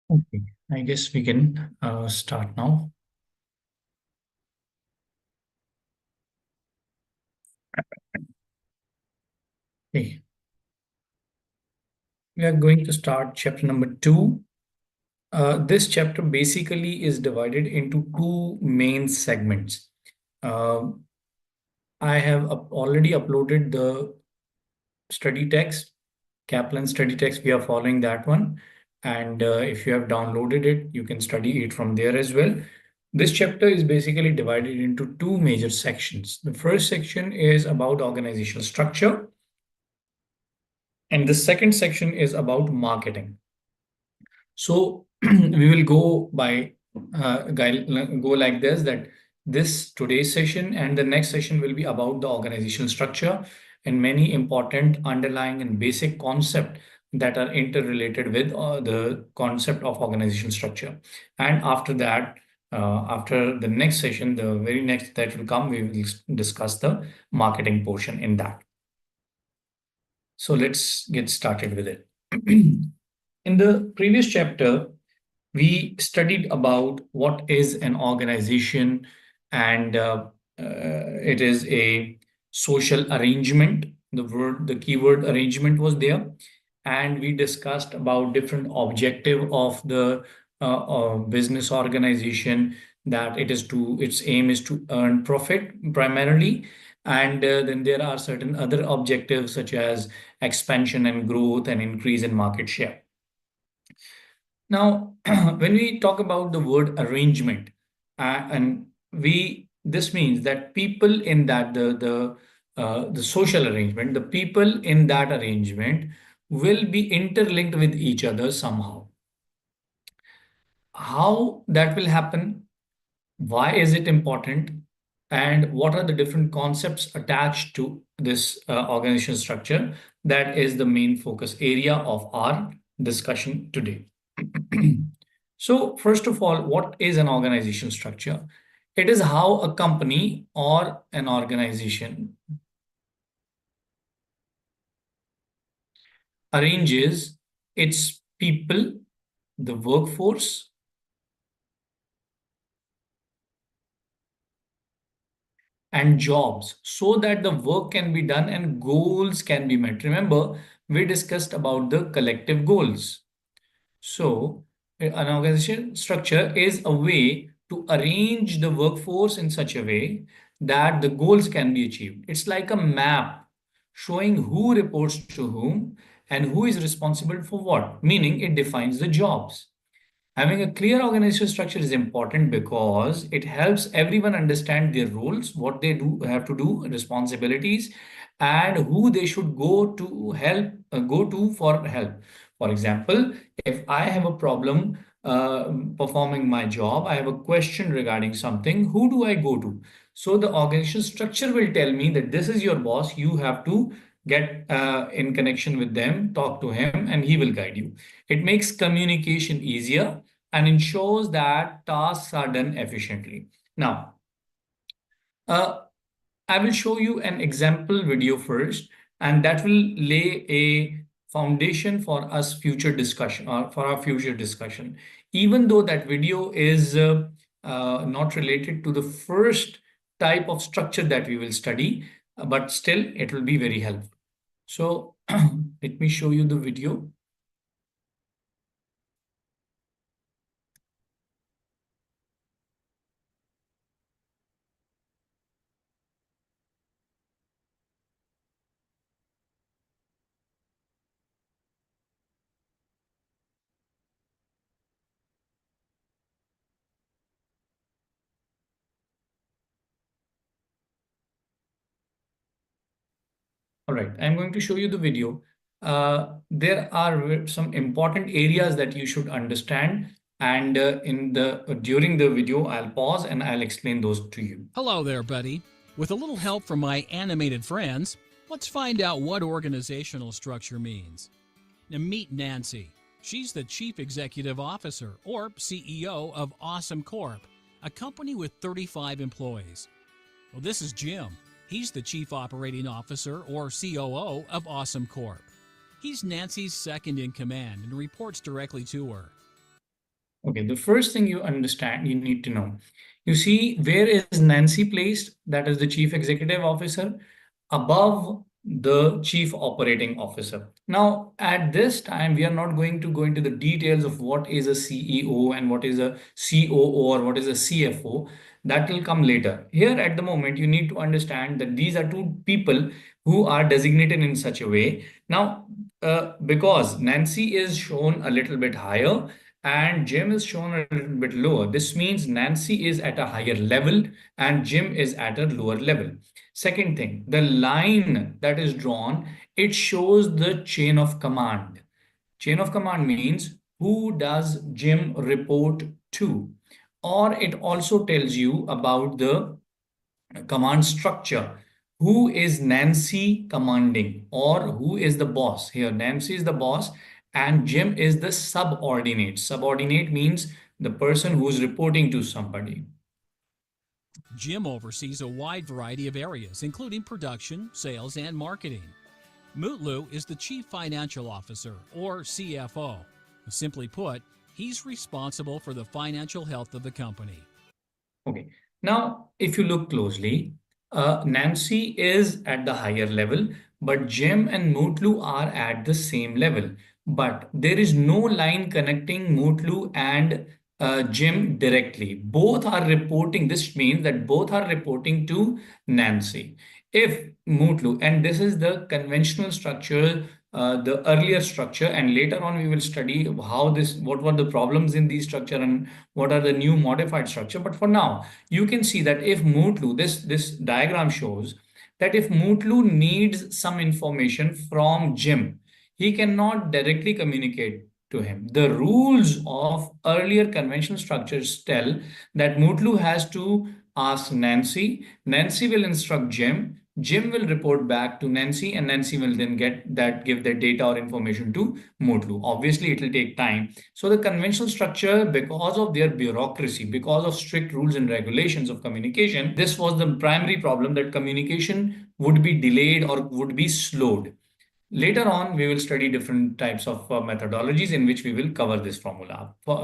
Okay, I guess we can start now. Okay, we are going to start chapter number two. This chapter basically is divided into two main segments. Uh, I have already uploaded the study text, Kaplan study text. We are following that one. And if you have downloaded it, you can study it from there as well. This chapter is basically divided into two major sections. The first section is about organizational structure. And the second section is about marketing. So we will go by go like this, that this today's session and the next session will be about the organizational structure and many important underlying and basic concept that are interrelated with the concept of organizational structure. And after that, after the next session, the very next that will come, we will discuss the marketing portion in that. So let's get started with it. In the previous chapter, we studied about what is an organization, and it is a social arrangement. The keyword arrangement was there, and we discussed about different objective of the business organization, that its aim is to earn profit primarily, and then there are certain other objectives such as expansion and growth and increase in market share. Now, when we talk about the word arrangement, and we this means that people in that the social arrangement, the people in that arrangement will be interlinked with each other somehow. How that will happen? Why is it important? And what are the different concepts attached to this organizational structure? That is the main focus area of our discussion today. So, first of all, what is an organization structure? It is how a company or an organization arranges its people, the workforce, and jobs so that the work can be done and goals can be met. Remember, we discussed about the collective goals. So, an organization structure is a way to arrange the workforce in such a way that the goals can be achieved. It's like a map showing who reports to whom and who is responsible for what, meaning it defines the jobs. Having a clear organizational structure is important because it helps everyone understand their roles, what they do have to do, responsibilities, and who they should go to for help. For example, if I have a problem performing my job, I have a question regarding something, who do I go to? So the organizational structure will tell me that this is your boss, you have to get in connection with them, talk to him, and he will guide you. It makes communication easier and ensures that tasks are done efficiently. Now, uh, I will show you an example video first, and that will lay a foundation for us future discussion or for our future discussion. Even though that video is not related to the first type of structure that we will study, but still it will be very helpful. So let me show you the video. All right, I'm going to show you the video. There are some important areas that you should understand, and in the during the video, I'll pause and I'll explain those to you. Hello there, buddy. With a little help from my animated friends, let's find out what organizational structure means. Now, meet Nancy. She's the Chief Executive Officer, or CEO, of Awesome Corp, a company with 35 employees. Well, this is Jim. He's the Chief Operating Officer, or COO, of Awesome Corp. He's Nancy's second in command and reports directly to her. Okay, the first thing you need to know. You see, where is Nancy placed? That is the Chief Executive Officer above the Chief Operating Officer. Now, at this time, we are not going to go into the details of what is a CEO and what is a COO or what is a CFO. That will come later. Here at the moment, you need to understand that these are two people who are designated in such a way. Now, because Nancy is shown a little bit higher and Jim is shown a little bit lower, this means Nancy is at a higher level and Jim is at a lower level. Second thing, the line that is drawn, it shows the chain of command. Chain of command means who does Jim report to? Or it also tells you about the command structure. Who is Nancy commanding or who is the boss? Here, Nancy is the boss and Jim is the subordinate. Subordinate means the person who is reporting to somebody. Jim oversees a wide variety of areas, including production, sales, and marketing. 𝐁𝐿𝐻 is the Chief Financial Officer, or CFO. Simply put, he's responsible for the financial health of the company. Okay. Now, if you look closely, Nancy is at the higher level, but Jim and 𝐁𝐿𝐻 are at the same level. But there is no line connecting 𝐁𝐿𝐻 and Jim directly. Both are reporting. This means that both are reporting to Nancy. If 𝐁𝐿𝐻, and this is the conventional structure, the earlier structure, and later on we will study what were the problems in these structure and what are the new modified structure. But for now, you can see that if 𝐁𝐿𝐻, this diagram shows that if 𝐁𝐿𝐻 needs some information from Jim, he cannot directly communicate to him. The rules of earlier conventional structures tell that 𝐁𝐿𝐻 has to ask Nancy. Nancy will instruct Jim. Jim will report back to Nancy, and Nancy will then give that data or information to 𝐁𝐿𝐻. Obviously, it will take time. So the conventional structure, because of their bureaucracy, because of strict rules and regulations of communication, this was the primary problem, that communication would be delayed or would be slowed. Later on, we will study different types of methodologies in which we will cover this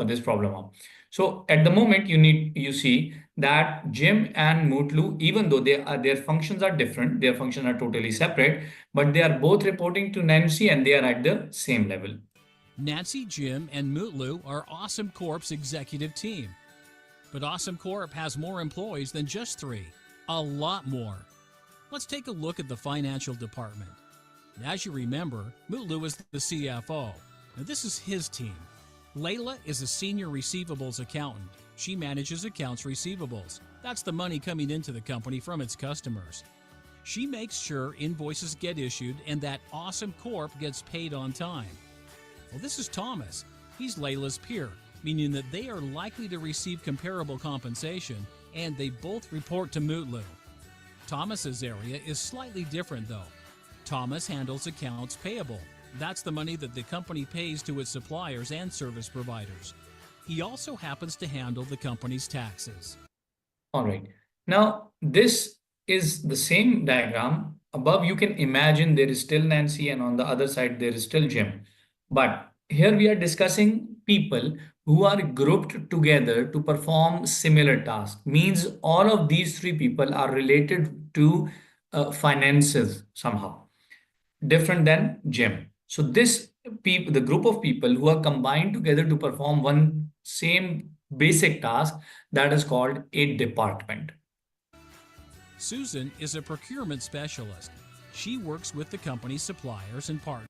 this problem up. So at the moment, you see that Jim and 𝐁𝐿𝐻, even though their functions are different, their functions are totally separate, but they are both reporting to Nancy and they are at the same level. Nancy, Jim, and 𝐁𝐿𝐻 are Awesome Corp's executive team. But Awesome Corp has more employees than just 3, a lot more. Let's take a look at the financial department. As you remember, 𝐁𝐿𝐻 is the CFO. Now this is his team. Layla is a senior receivables accountant. She manages accounts receivables. That's the money coming into the company from its customers. She makes sure invoices get issued and that Awesome Corp gets paid on time. Well, this is Thomas. He's Layla's peer, meaning that they are likely to receive comparable compensation, and they both report to 𝐁𝐿𝐻. Thomas's area is slightly different though. Thomas handles accounts payable. That's the money that the company pays to its suppliers and service providers. He also happens to handle the company's taxes. All right. Now, this is the same diagram. Above, you can imagine there is still Nancy, and on the other side, there is still Jim. But here we are discussing people who are grouped together to perform similar tasks. Means all of these 3 people are related to finances somehow, different than Jim. So the group of people who are combined together to perform one same basic task, that is called a department. Susan is a procurement specialist. She works with the company's suppliers and partners.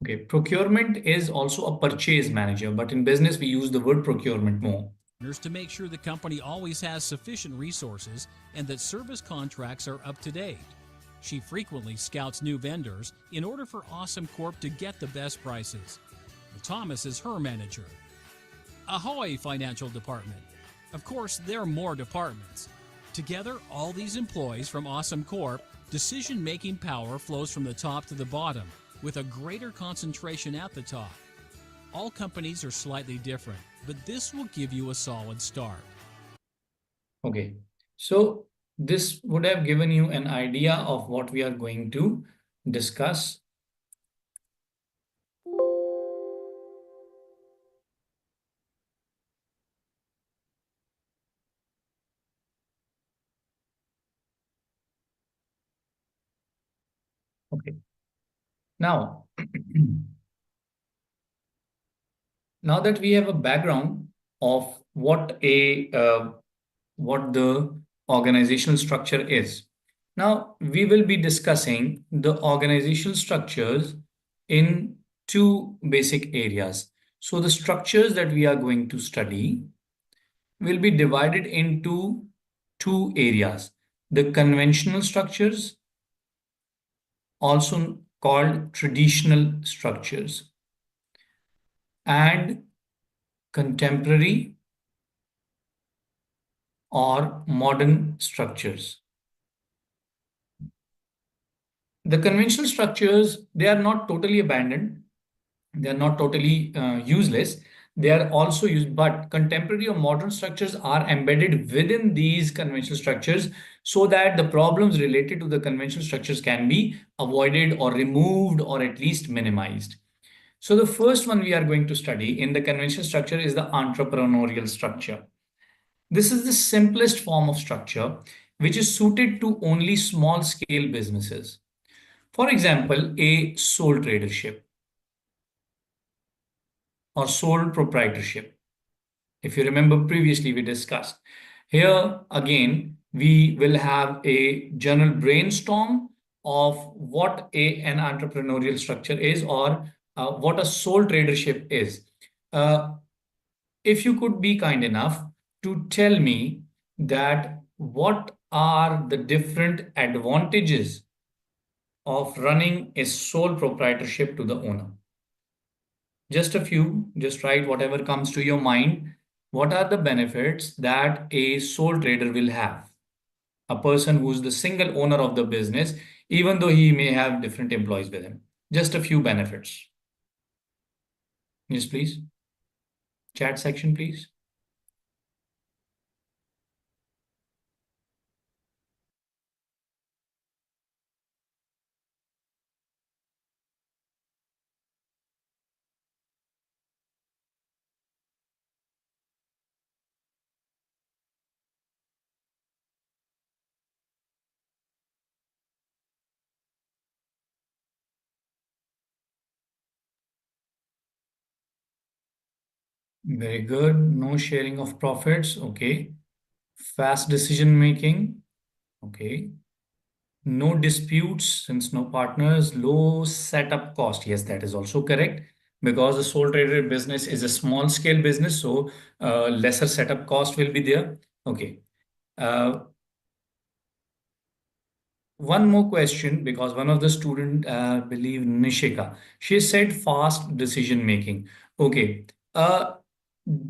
Okay, procurement is also a purchase manager, but in business we use the word procurement more. To make sure the company always has sufficient resources and that service contracts are up to date. She frequently scouts new vendors in order for Awesome Corp to get the best prices. Thomas is her manager. Ahoy, financial department. Of course, there are more departments. Together, all these employees from Awesome Corp, decision-making power flows from the top to the bottom, with a greater concentration at the top. All companies are slightly different, but this will give you a solid start. Okay, so this would have given you an idea of what we are going to discuss. Okay. Now, now that we have a background of what the organizational structure is, now we will be discussing the organizational structures in two basic areas. So the structures that we are going to study will be divided into two areas: the conventional structures, also called traditional structures, and contemporary or modern structures. The conventional structures, they are not totally abandoned. They are not totally useless. They are also used, but contemporary or modern structures are embedded within these conventional structures so that the problems related to the conventional structures can be avoided or removed or at least minimized. So the first one we are going to study in the conventional structure is the entrepreneurial structure. This is the simplest form of structure which is suited to only small scale businesses. For example, a sole tradership or sole proprietorship. If you remember previously we discussed. Here again, we will have a general brainstorm of what an entrepreneurial structure is, or what a sole tradership is. Uh, if you could be kind enough to tell me that what are the different advantages of running a sole proprietorship to the owner. Just a few, just write whatever comes to your mind. What are the benefits that a sole trader will have? A person who's the single owner of the business, even though he may have different employees with him. Just a few benefits. Yes, please. Chat section, please. Very good. No sharing of profits. Okay. Fast decision making. Okay. No disputes since no partners. Low setup cost. Yes, that is also correct because the sole trader business is a small scale business. So lesser setup cost will be there. Okay. Uh, One more question, because one of the student, believe Nishika, she said fast decision making. Okay. Uh,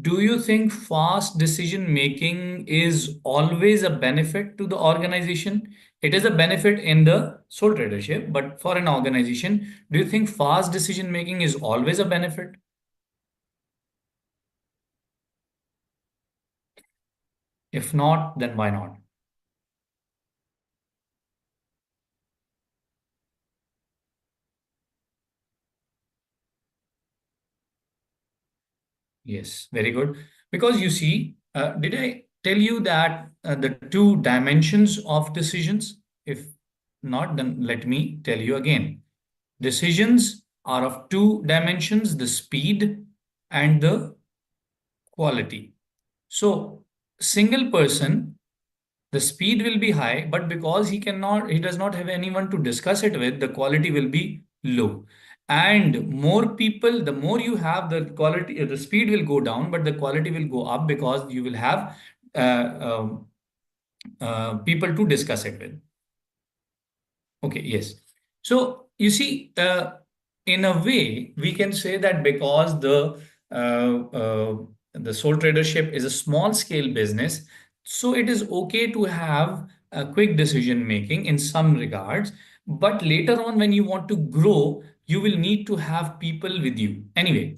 do you think fast decision making is always a benefit to the organization? It is a benefit in the sole tradership, but for an organization, do you think fast decision making is always a benefit? If not, then why not? Yes, very good. Because you see, did I tell you that the two dimensions of decisions? If not, then let me tell you again. Decisions are of two dimensions, the speed and the quality. So, single person, the speed will be high, but because he does not have anyone to discuss it with, the quality will be low. And more people, the more you have, the quality, the speed will go down, but the quality will go up because you will have uh, um, people to discuss it with. Okay, yes. So you see, in a way, we can say that because the sole tradership is a small scale business, so it is okay to have a quick decision making in some regards. But later on, when you want to grow, you will need to have people with you. Anyway,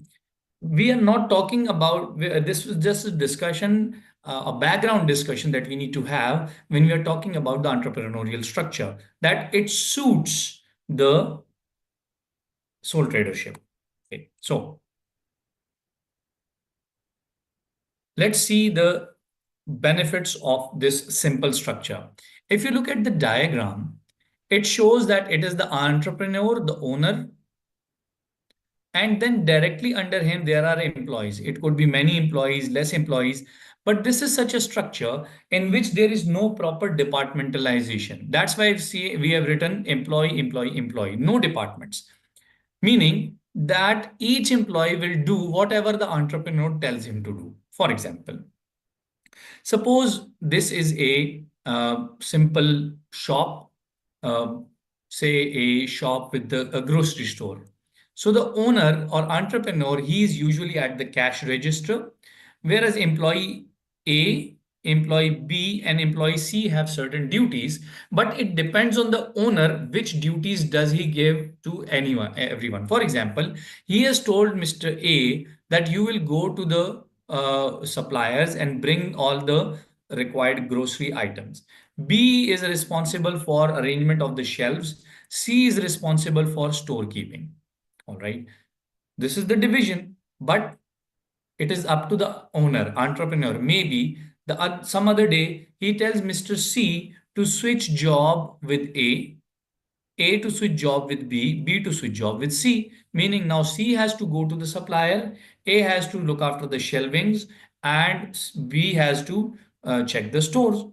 we are not talking about this was just a discussion, a background discussion that we need to have when we are talking about the entrepreneurial structure, that it suits the sole tradership. Okay, so let's see the benefits of this simple structure. If you look at the diagram, It shows that it is the entrepreneur, the owner, and then directly under him there are employees. It could be many employees, less employees, but this is such a structure in which there is no proper departmentalization. That's why we have written employee, employee, employee, no departments, meaning that each employee will do whatever the entrepreneur tells him to do. For example, suppose this is a simple shop, uh, say a shop with a grocery store. So the owner or entrepreneur, he is usually at the cash register, whereas employee A, employee B, and employee C have certain duties, but it depends on the owner which duties does he give to anyone, everyone. For example, he has told Mr. A that you will go to the suppliers and bring all the required grocery items. B is responsible for arrangement of the shelves. C is responsible for storekeeping. All right. This is the division, but it is up to the owner, entrepreneur. Maybe some other day he tells Mr. C to switch job with A to switch job with B to switch job with C, meaning now C has to go to the supplier, A has to look after the shelvings, and B has to check the stores.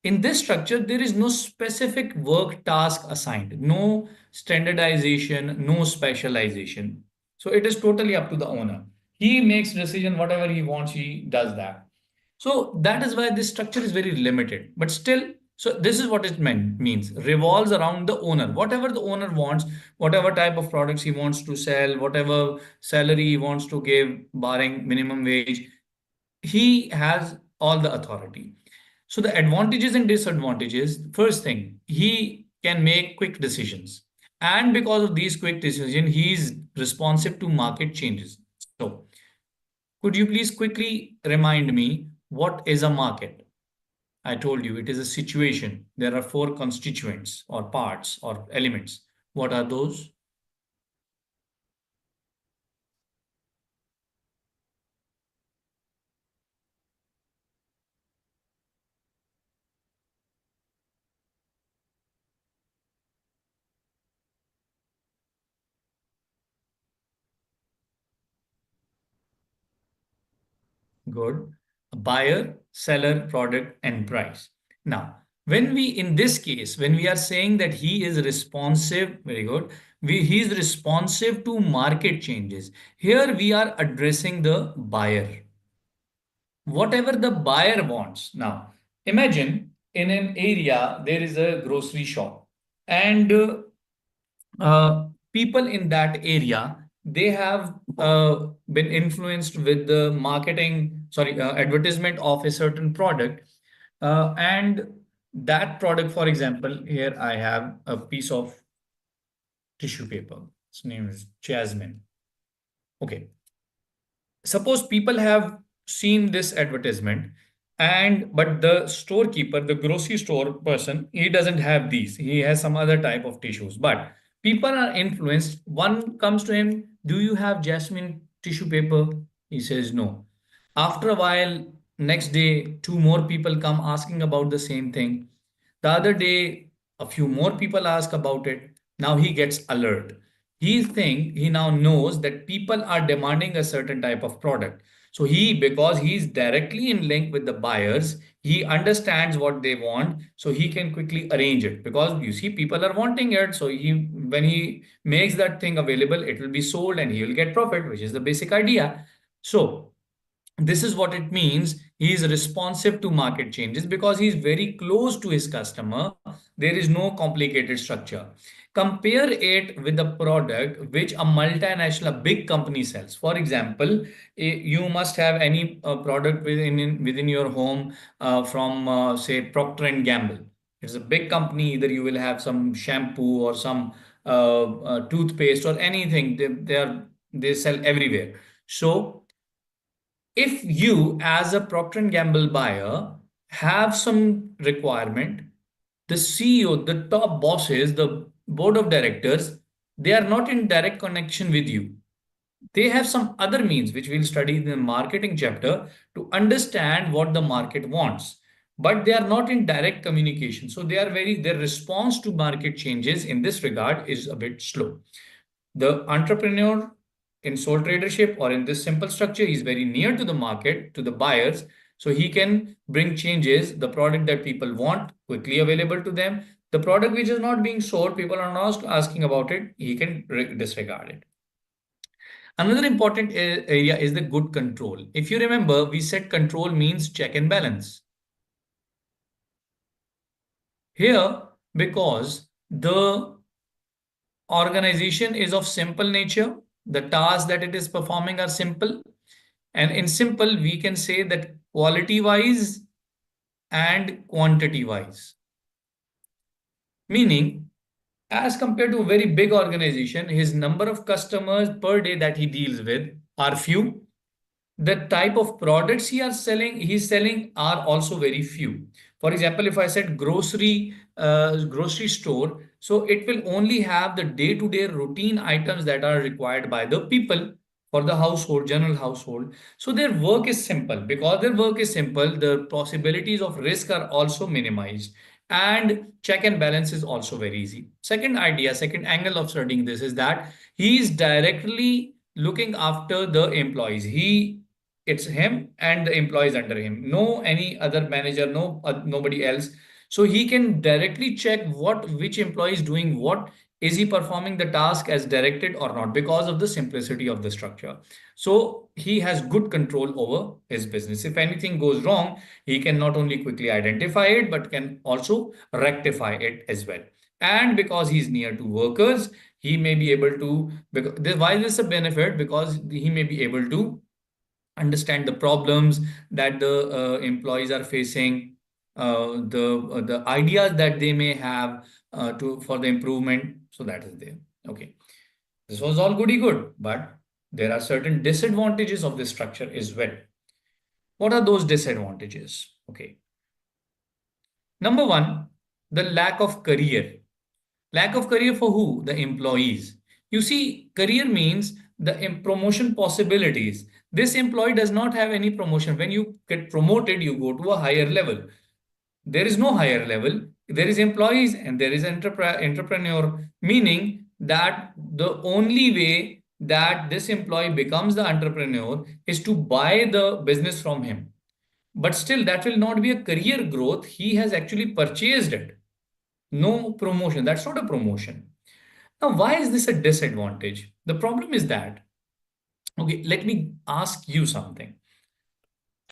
In this structure, there is no specific work task assigned, no standardization, no specialization. So it is totally up to the owner. He makes decision, whatever he wants, he does that. So that is why this structure is very limited. But still, so this is what it means. Revolves around the owner. Whatever the owner wants, whatever type of products he wants to sell, whatever salary he wants to give, barring minimum wage, he has all the authority. So the advantages and disadvantages, first thing, he can make quick decisions. And because of these quick decisions, he is responsive to market changes. So could you please quickly remind me what is a market? I told you it is a situation. There are four constituents or parts or elements. What are those? Good. A buyer, seller, product, and price. Now, when we, in this case, when we are saying that he is responsive, very good, he is responsive to market changes. Here we are addressing the buyer. Whatever the buyer wants. Now, imagine in an area there is a grocery shop, and people in that area, they have been influenced with the advertisement of a certain product, and that product, for example, here I have a piece of tissue paper. Its name is Jasmine. Okay, suppose people have seen this advertisement, and but the storekeeper, the grocery store person, he doesn't have these, he has some other type of tissues, but people are influenced. One comes to him, do you have jasmine tissue paper? He says no. After a while, next day, two more people come asking about the same thing. The other day, a few more people ask about it. Now he gets alert. He now knows that people are demanding a certain type of product. So because he's directly in link with the buyers, he understands what they want, so he can quickly arrange it. Because you see, people are wanting it, so when he makes that thing available, it will be sold and he will get profit, which is the basic idea. So this is what it means. He is responsive to market changes because he is very close to his customer. There is no complicated structure. Compare it with the product which a multinational, a big company sells. For example, you must have any product within your home from say Procter and Gamble. It's a big company. Either you will have some shampoo or some toothpaste or anything. They sell everywhere. So if you as a Procter & Gamble buyer have some requirement, the CEO, the top bosses, the board of directors, they are not in direct connection with you. They have some other means which we'll study in the marketing chapter to understand what the market wants. but they are not in direct communication. So they are their response to market changes in this regard is a bit slow. The entrepreneur in sole tradership or in this simple structure is very near to the market, to the buyers. So he can bring changes, the product that people want quickly available to them. The product which is not being sold, people are not asking about it, he can disregard it. Another important area is the good control. If you remember, we said control means check and balance. Here, because the organization is of simple nature, the tasks that it is performing are simple. And in simple, we can say that quality-wise and quantity-wise. Meaning, as compared to a very big organization, his number of customers per day that he deals with are few. The type of products he's selling are also very few. For example, if I said grocery store, so it will only have the day-to-day routine items that are required by the people for the household, general household. So their work is simple. Because their work is simple, the possibilities of risk are also minimized. And check and balance is also very easy. Second angle of studying this is that he is directly looking after the employees. It's him and the employees under him. No any other manager, nobody else. So he can directly check which employee is doing what. Is he performing the task as directed or not, because of the simplicity of the structure. So he has good control over his business. If anything goes wrong, he can not only quickly identify it, but can also rectify it as well. And because he's near to workers, he may be able to, why is this a benefit? Because he may be able to understand the problems that the employees are facing, the ideas that they may have for the improvement. So that is there. Okay, this was all goody good, but there are certain disadvantages of this structure as well. What are those disadvantages? Okay, number one, the lack of career. Lack of career for who? The employees. You see, career means the promotion possibilities. This employee does not have any promotion. When you get promoted, you go to a higher level. There is no higher level. There is employees and there is entrepreneur, meaning that the only way that this employee becomes the entrepreneur is to buy the business from him. But still, that will not be a career growth. He has actually purchased it. No promotion. That's not a promotion. Now, why is this a disadvantage? The problem is that, okay, let me ask you something.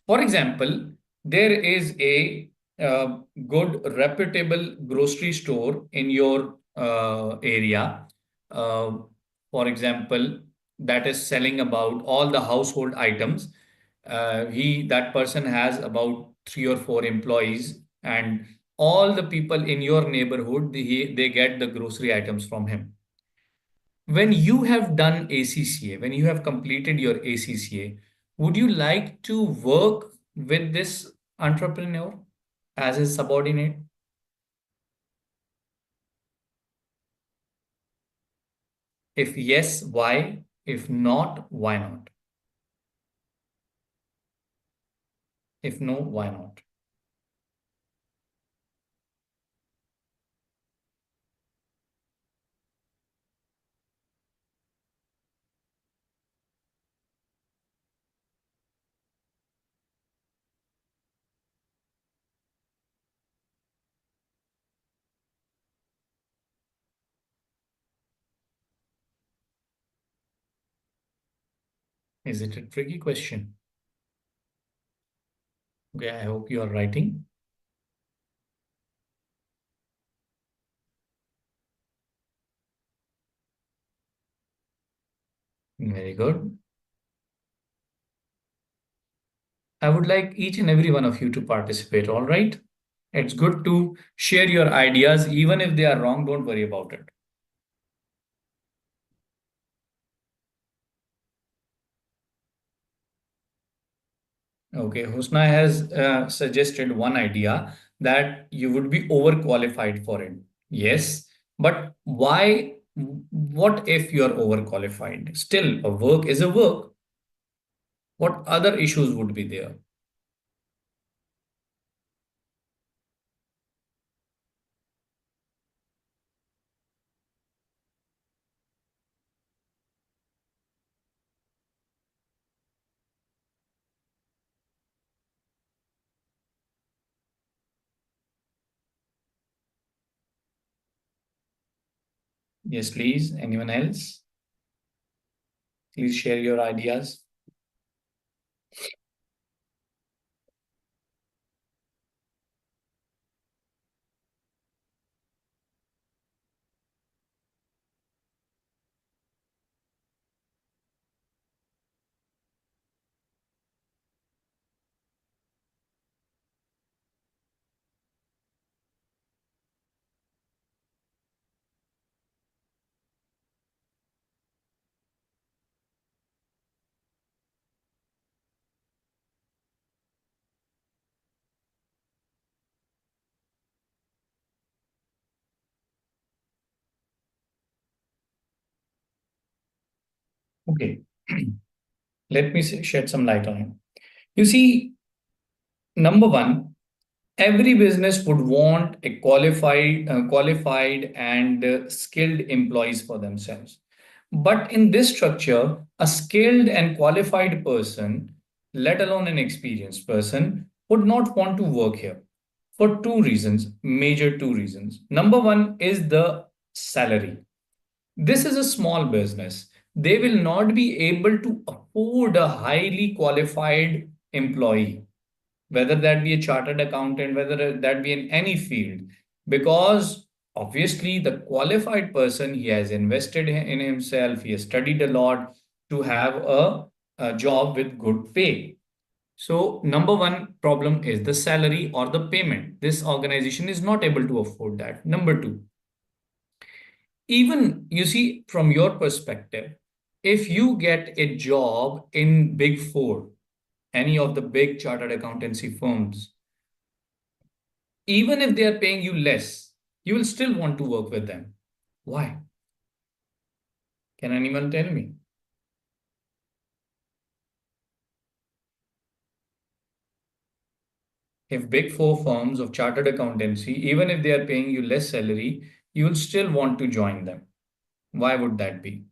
For example, there is a good, reputable grocery store in your area. Uh, for example, that is selling about all the household items. That person has about 3 or 4 employees, and all the people in your neighborhood, they get the grocery items from him. When you have done ACCA, when you have completed your ACCA, would you like to work with this entrepreneur as his subordinate? If yes, why? If not, why not? If no, why not? Is it a tricky question? Okay, I hope you are writing. Very good. I would like each and every one of you to participate, all right? It's good to share your ideas, even if they are wrong, don't worry about it. Okay, Husna has suggested one idea that you would be overqualified for it. Yes, but why? What if you are overqualified? Still, a work is a work. What other issues would be there? Yes, please. Anyone else? Please share your ideas. Okay. Let me shed some light on it. You see, number one, every business would want a qualified and skilled employees for themselves. But in this structure, a skilled and qualified person, let alone an experienced person, would not want to work here for two reasons, major two reasons. Number one is the salary. This is a small business. They will not be able to afford a highly qualified employee, whether that be a chartered accountant, whether that be in any field, because obviously the qualified person, he has invested in himself, he has studied a lot to have a job with good pay. So number one problem is the salary or the payment. This organization is not able to afford that. Number two, even you see from your perspective, if you get a job in Big Four, any of the big chartered accountancy firms, even if they are paying you less, you will still want to work with them. Why? Can anyone tell me? If Big Four firms of chartered accountancy, even if they are paying you less salary, you will still want to join them. Why would that be?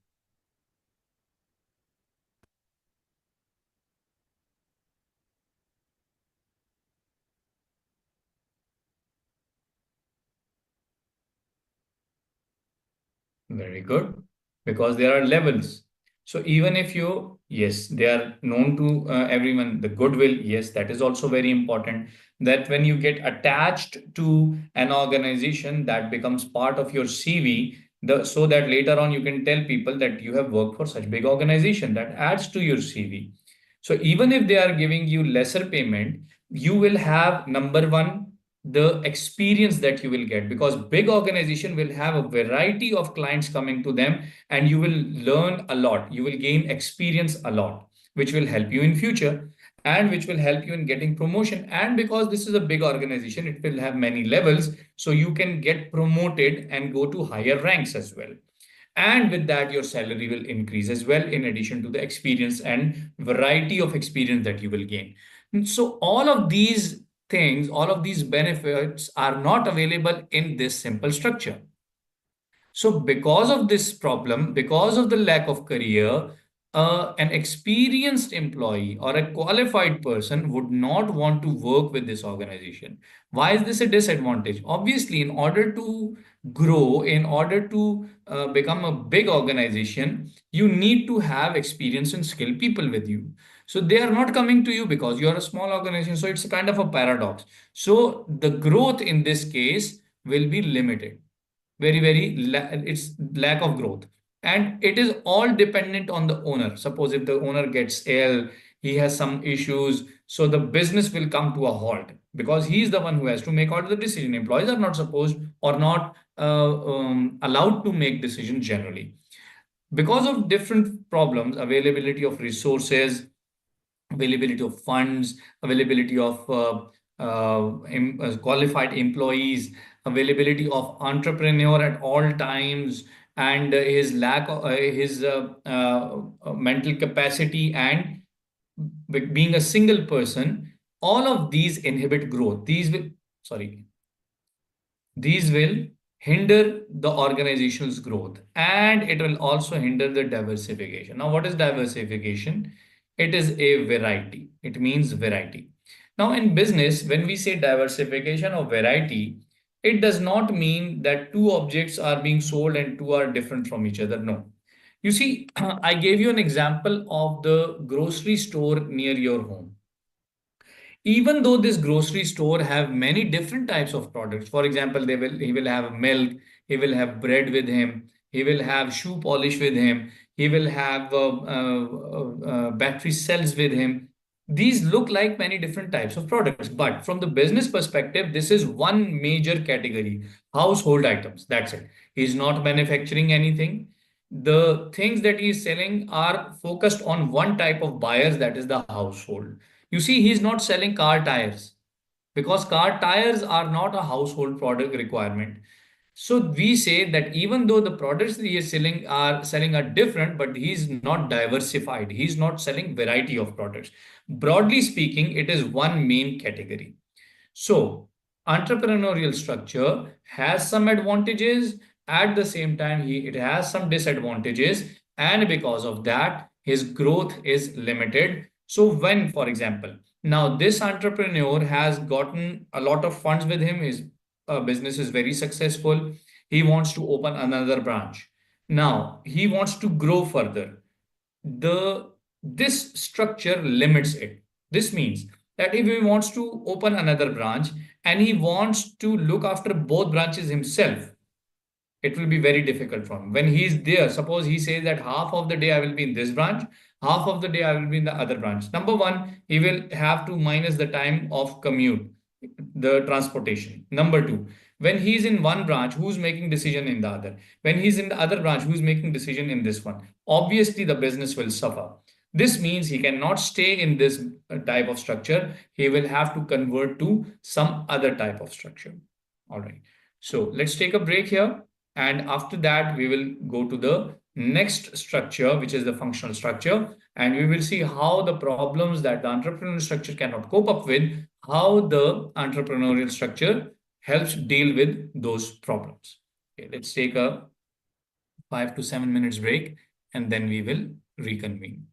Very good. Because there are levels. So even if you, yes, they are known to everyone, the goodwill, yes, that is also very important. That when you get attached to an organization, that becomes part of your CV, so that later on you can tell people that you have worked for such big organization. That adds to your CV. So even if they are giving you lesser payment, you will have number one, the experience that you will get, because big organization will have a variety of clients coming to them, and you will learn a lot, you will gain experience a lot, which will help you in future and which will help you in getting promotion. And because this is a big organization, it will have many levels, so you can get promoted and go to higher ranks as well. And with that, your salary will increase as well, in addition to the experience and variety of experience that you will gain. And so all of these things, all of these benefits are not available in this simple structure. So because of this problem, because of the lack of career, an experienced employee or a qualified person would not want to work with this organization. Why is this a disadvantage? Obviously, in order to grow, in order to become a big organization, you need to have experienced and skilled people with you. So they are not coming to you because you are a small organization. So it's a kind of a paradox. So the growth in this case will be limited, it's lack of growth, and it is all dependent on the owner. Suppose if the owner gets ill, he has some issues, so the business will come to a halt, because he is the one who has to make all the decision. Employees are not supposed or not allowed to make decisions generally, because of different problems: availability of resources, availability of funds, availability of qualified employees, availability of entrepreneur at all times, and his lack of his mental capacity, and being a single person. All of these inhibit growth. These will hinder the organization's growth, and it will also hinder the diversification. Now, what is diversification? It is a variety. It means variety. Now, in business, when we say diversification or variety, it does not mean that two objects are being sold and two are different from each other. No. You see, I gave you an example of the grocery store near your home. Even though this grocery store have many different types of products, for example, he will have milk, he will have bread with him, he will have shoe polish with him, he will have battery cells with him. These look like many different types of products, but from the business perspective, this is one major category: household items. That's it. He's not manufacturing anything. The things that he is selling are focused on one type of buyers, that is the household. You see, he's not selling car tires because car tires are not a household product requirement. So we say that even though the products that he is selling are different, but he's not diversified. He's not selling variety of products. Broadly speaking, it is one main category. So, entrepreneurial structure has some advantages. At the same time, it has some disadvantages. And because of that, his growth is limited. So, when, for example, now this entrepreneur has gotten a lot of funds with him, his business is very successful. He wants to open another branch. Now, he wants to grow further. This structure limits it. This means that if he wants to open another branch and he wants to look after both branches himself, it will be very difficult for him. When he is there, suppose he says that half of the day I will be in this branch, half of the day I will be in the other branch. Number one, he will have to minus the time of commute, the transportation. Number two, when he's in one branch, who's making decision in the other? When he's in the other branch, who's making decision in this one? Obviously, the business will suffer. This means he cannot stay in this type of structure. He will have to convert to some other type of structure. All right. So let's take a break here. And after that, we will go to the next structure, which is the functional structure. And we will see how the problems that the entrepreneurial structure cannot cope up with, how the entrepreneurial structure helps deal with those problems. Okay, let's take a 5 to 7 minutes break, and then we will reconvene.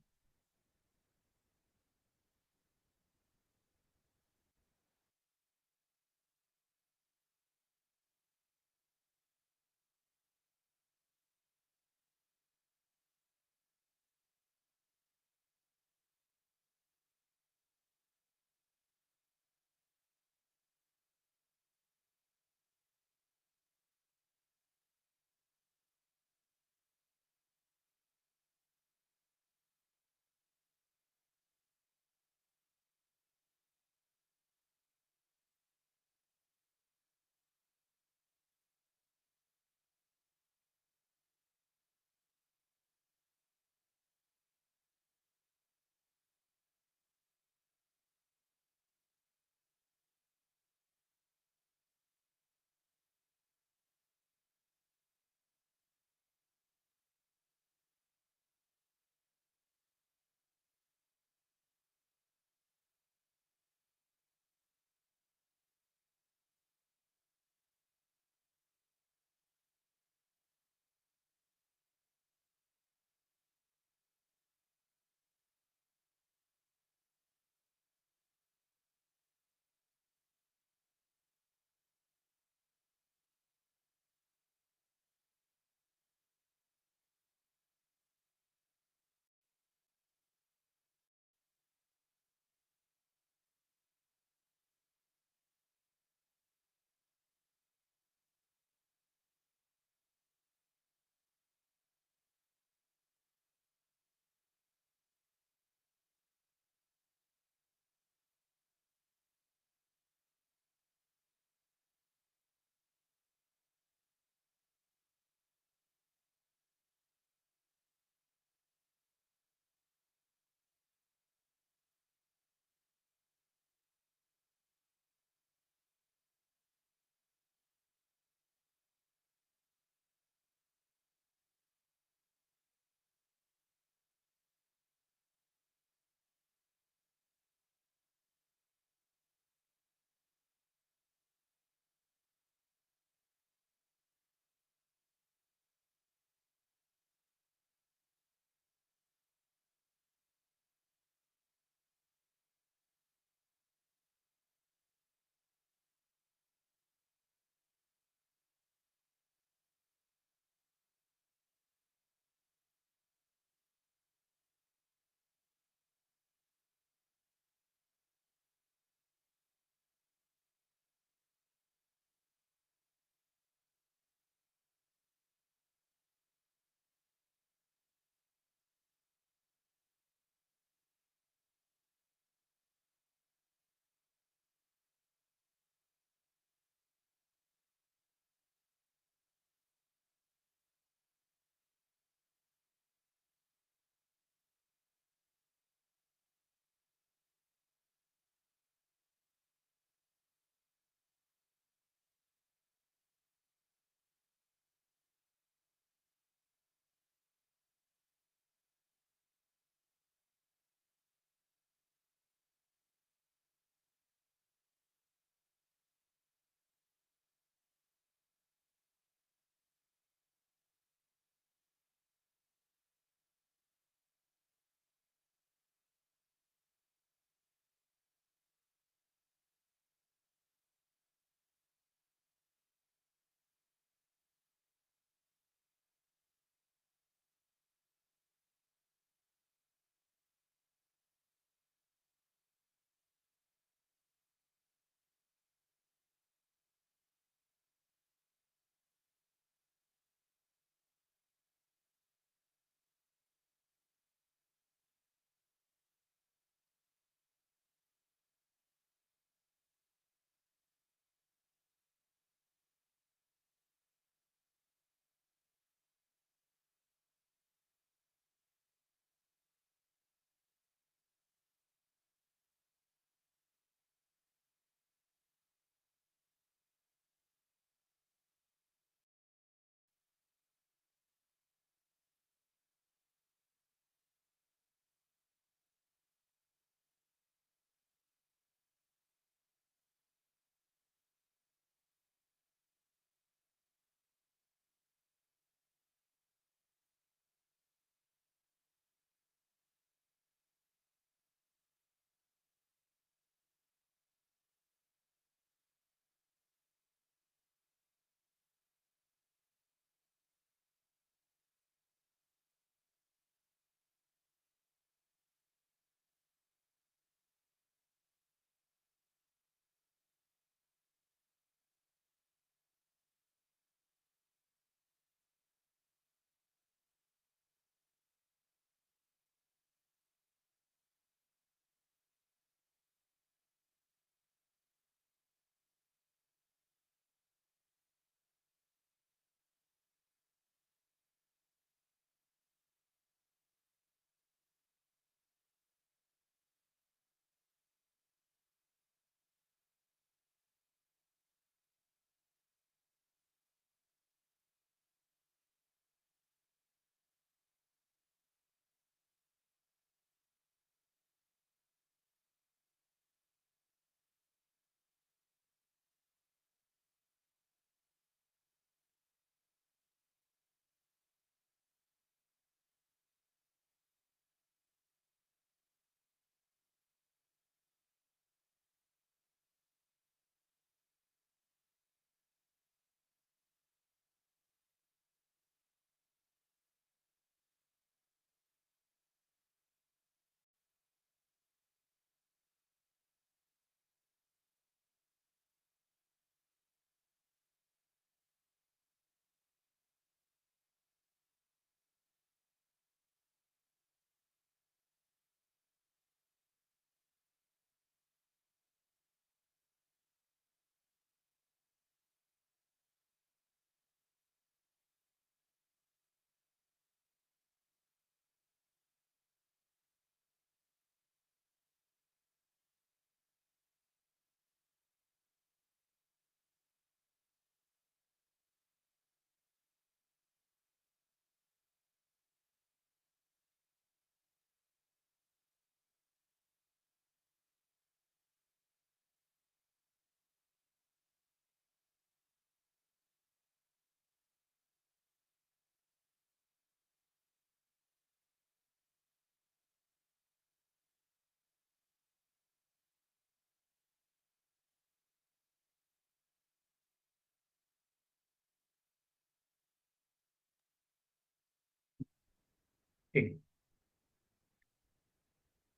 Okay.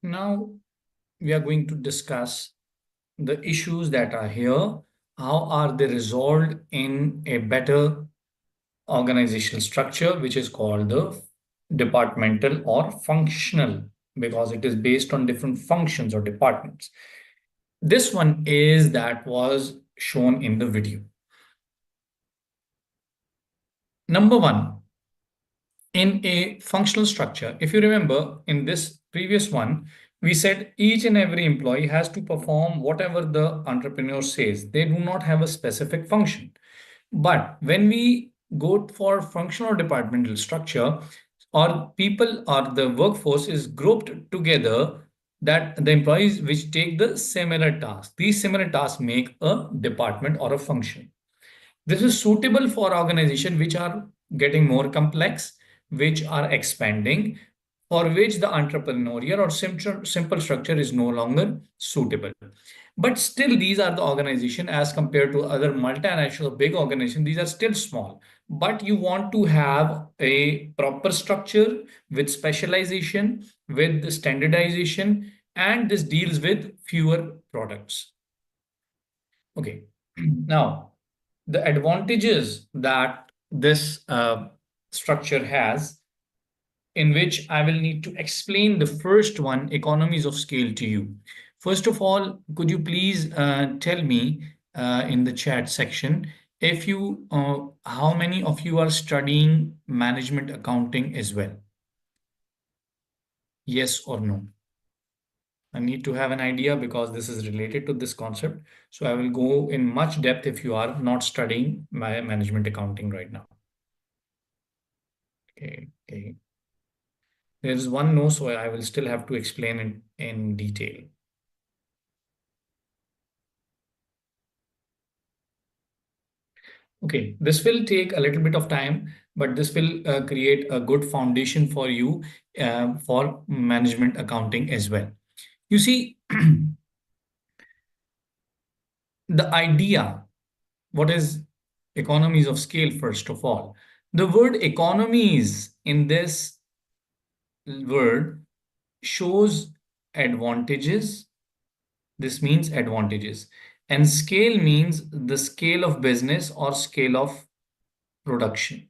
Now we are going to discuss the issues that are here. How are they resolved in a better organizational structure, which is called the departmental or functional, because it is based on different functions or departments. This one is that was shown in the video. Number one, in a functional structure, if you remember in this previous one, we said each and every employee has to perform whatever the entrepreneur says. They do not have a specific function. But when we go for functional or departmental structure, or people or the workforce is grouped together, that the employees which take the similar tasks. These similar tasks make a department or a function. This is suitable for organizations which are getting more complex, which are expanding, for which the entrepreneurial or simple structure is no longer suitable. But still, these are the organization as compared to other multinational big organizations. These are still small. But you want to have a proper structure with specialization, with the standardization, and this deals with fewer products. Okay. Now, the advantages that this structure has, in which I will need to explain the first one, economies of scale, to you. First of all, could you please tell me in the chat section if you how many of you are studying management accounting as well? Yes or no? I need to have an idea because this is related to this concept. So I will go in much depth if you are not studying management accounting right now. Okay, okay. There is one no, so I will still have to explain it in detail. Okay, this will take a little bit of time, but this will create a good foundation for you for management accounting as well. You see, the idea, what is economies of scale, first of all? The word economies in this word shows advantages. This means advantages. And scale means the scale of business or scale of production.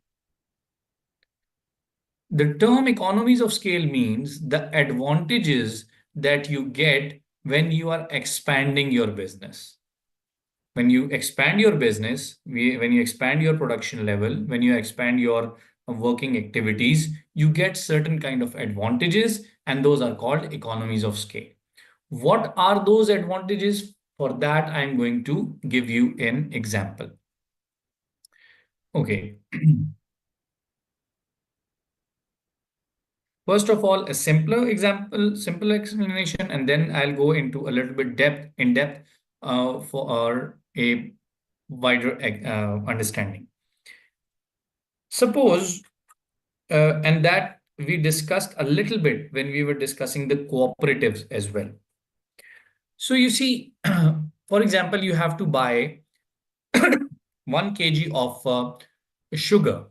The term economies of scale means the advantages that you get when you are expanding your business. When you expand your business, when you expand your production level, when you expand your working activities, you get certain kind of advantages, and those are called economies of scale. What are those advantages? For that, I'm going to give you an example. Okay. First of all, a simpler example, simple explanation, and then I'll go into a little bit in depth for a wider understanding. Suppose, and that we discussed a little bit when we were discussing the cooperatives as well. So you see, for example, you have to buy 1 kg of sugar.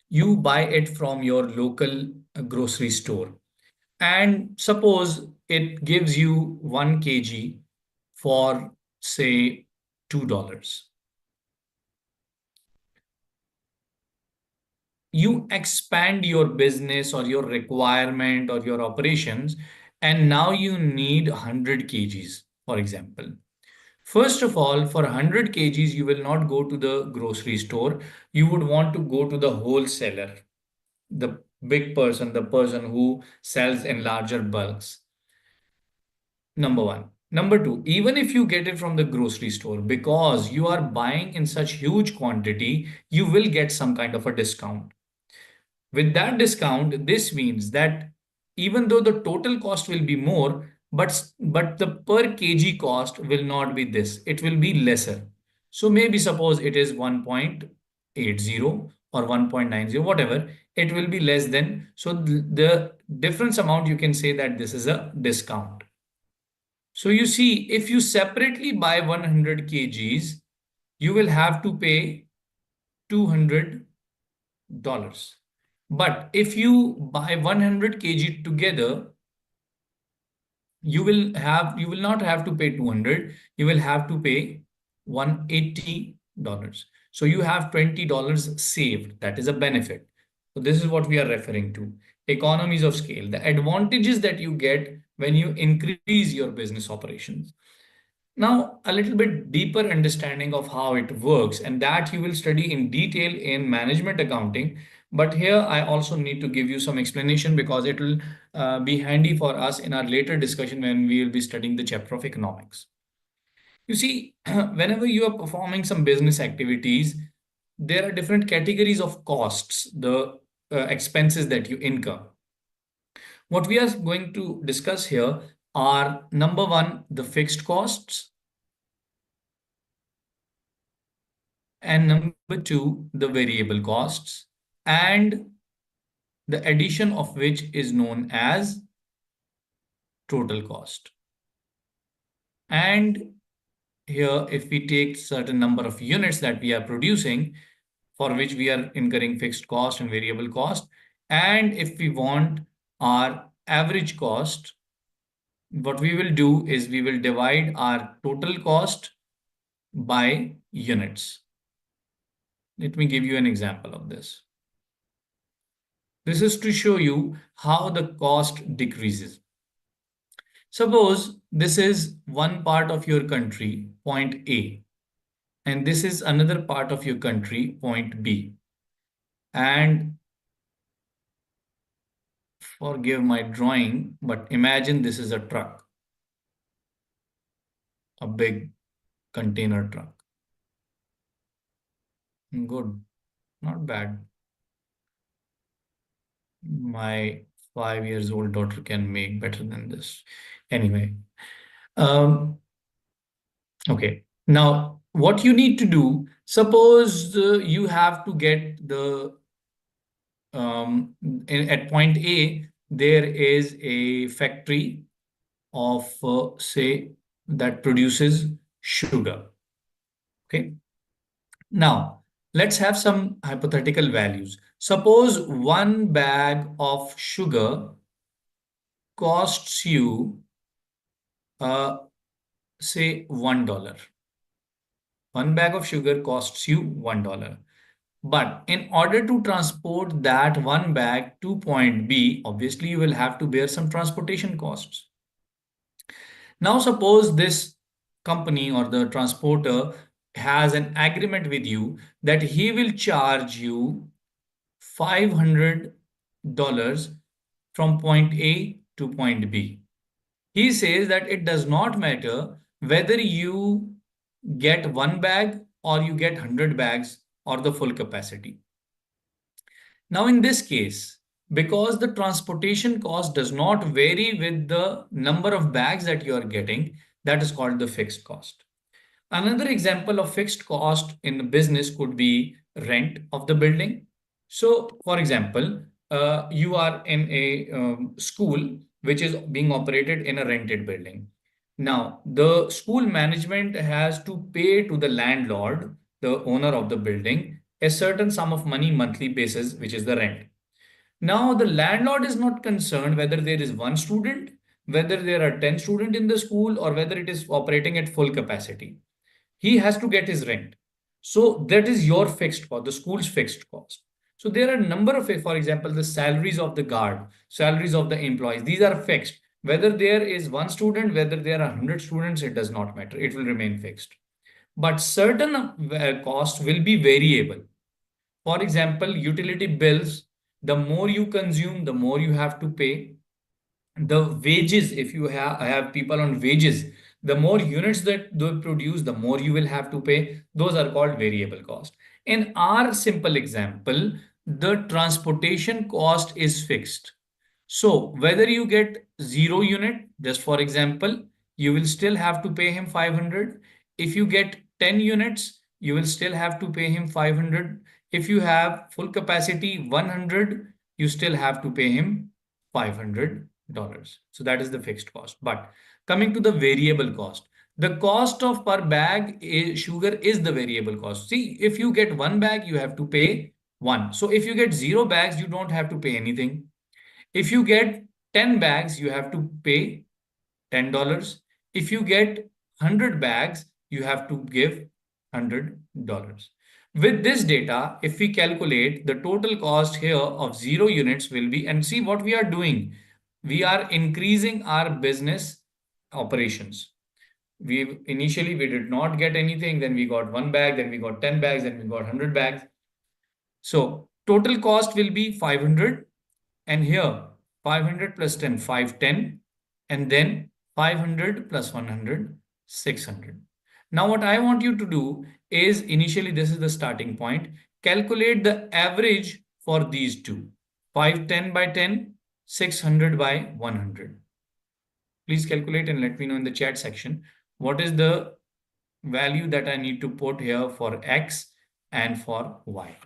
You buy it from your local grocery store. And suppose it gives you 1 kg for, say, $2. You expand your business or your requirement or your operations, and now you need 100 kgs, for example. First of all, for 100 kgs, you will not go to the grocery store. You would want to go to the wholesaler, the big person, the person who sells in larger bulks. Number one. Number two, even if you get it from the grocery store, because you are buying in such huge quantity, you will get some kind of a discount. With that discount, this means that even though the total cost will be more, but the per kg cost will not be this. It will be lesser. So maybe suppose it is 1.80 or 1.90, whatever, it will be less than. So the difference amount, you can say that this is a discount. So you see, if you separately buy 100 kgs, you will have to pay $200. But if you buy 100 kg together, you will not have to pay 200, you will have to pay $180. So you have $20 saved. That is a benefit. So this is what we are referring to. Economies of scale, the advantages that you get when you increase your business operations. Now, a little bit deeper understanding of how it works, and that you will study in detail in management accounting. But here I also need to give you some explanation because it will be handy for us in our later discussion when we will be studying the chapter of economics. You see, whenever you are performing some business activities, there are different categories of costs, the expenses that you incur. What we are going to discuss here are number one, the fixed costs, and number two, the variable costs, and the addition of which is known as total cost. And here, if we take certain number of units that we are producing, for which we are incurring fixed cost and variable cost, and if we want our average cost, what we will do is we will divide our total cost by units. Let me give you an example of this. This is to show you how the cost decreases. Suppose this is one part of your country, point A, and this is another part of your country, point B. And forgive my drawing, but imagine this is a truck, a big container truck. Good, not bad. My 5 years old daughter can make better than this. Anyway, okay. Now, what you need to do, suppose you have to get the, at point A, there is a factory of, say, that produces sugar. Okay. Now, let's have some hypothetical values. Suppose one bag of sugar costs you, say, $1. One bag of sugar costs you $1. But in order to transport that one bag to point B, obviously you will have to bear some transportation costs. Now, suppose this company or the transporter has an agreement with you that he will charge you $500 from point A to point B. He says that it does not matter whether you get one bag or you get 100 bags or the full capacity. Now, in this case, because the transportation cost does not vary with the number of bags that you are getting, that is called the fixed cost. Another example of fixed cost in the business could be rent of the building. So, for example, you are in a school which is being operated in a rented building. Now, the school management has to pay to the landlord, the owner of the building, a certain sum of money monthly basis, which is the rent. Now, the landlord is not concerned whether there is one student, whether there are 10 students in the school, or whether it is operating at full capacity. He has to get his rent. So that is your fixed cost, the school's fixed cost. So there are a number of, for example, the salaries of the guard, salaries of the employees, these are fixed. Whether there is one student, whether there are 100 students, it does not matter. It will remain fixed. But certain costs will be variable. For example, utility bills, the more you consume, the more you have to pay. The wages, if you have people on wages, the more units that they produce, the more you will have to pay. Those are called variable cost. In our simple example, the transportation cost is fixed. So whether you get 0 unit, just for example, you will still have to pay him 500. If you get 10 units, you will still have to pay him 500. If you have full capacity 100, you still have to pay him $500. So that is the fixed cost. But coming to the variable cost, the cost of per bag sugar is the variable cost. See, if you get one bag, you have to pay 1. So if you get 0 bags, you don't have to pay anything. If you get 10 bags, you have to pay $10. If you get 100 bags, you have to give $100. With this data, if we calculate the total cost here of 0 units will be, and see what we are doing. We are increasing our business operations. Initially we did not get anything, then we got 1 bag, then we got 10 bags, then we got 100 bags. So total cost will be 500, and here 500 plus 10, 510, and then 500 plus 100, 600. Now what I want you to do is, initially this is the starting point, calculate the average for these two. 510 by 10, 600 by 100. Please calculate and let me know in the chat section what is the value that I need to put here for X and for Y.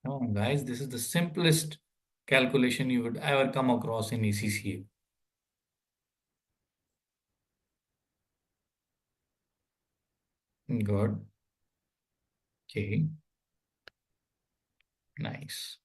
Oh, guys, this is the simplest calculation you would ever come across in ACCA. Good. Okay. Nice.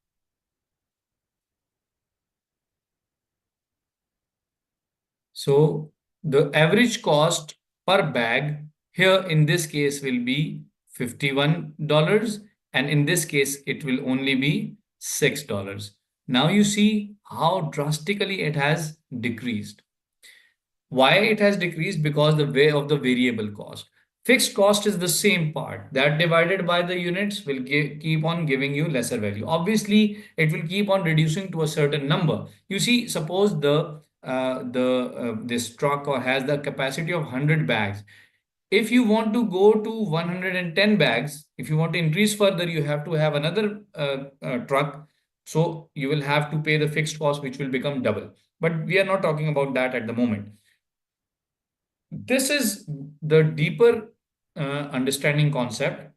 So the average cost per bag here in this case will be $51, and in this case it will only be $6. Now you see how drastically it has decreased. Why it has decreased? Because the way of the variable cost. Fixed cost is the same part. That divided by the units will keep on giving you lesser value. Obviously, it will keep on reducing to a certain number. You see, suppose this truck or has the capacity of 100 bags. If you want to go to 110 bags, if you want to increase further, you have to have another truck. So you will have to pay the fixed cost, which will become double. But we are not talking about that at the moment. This is the deeper understanding concept.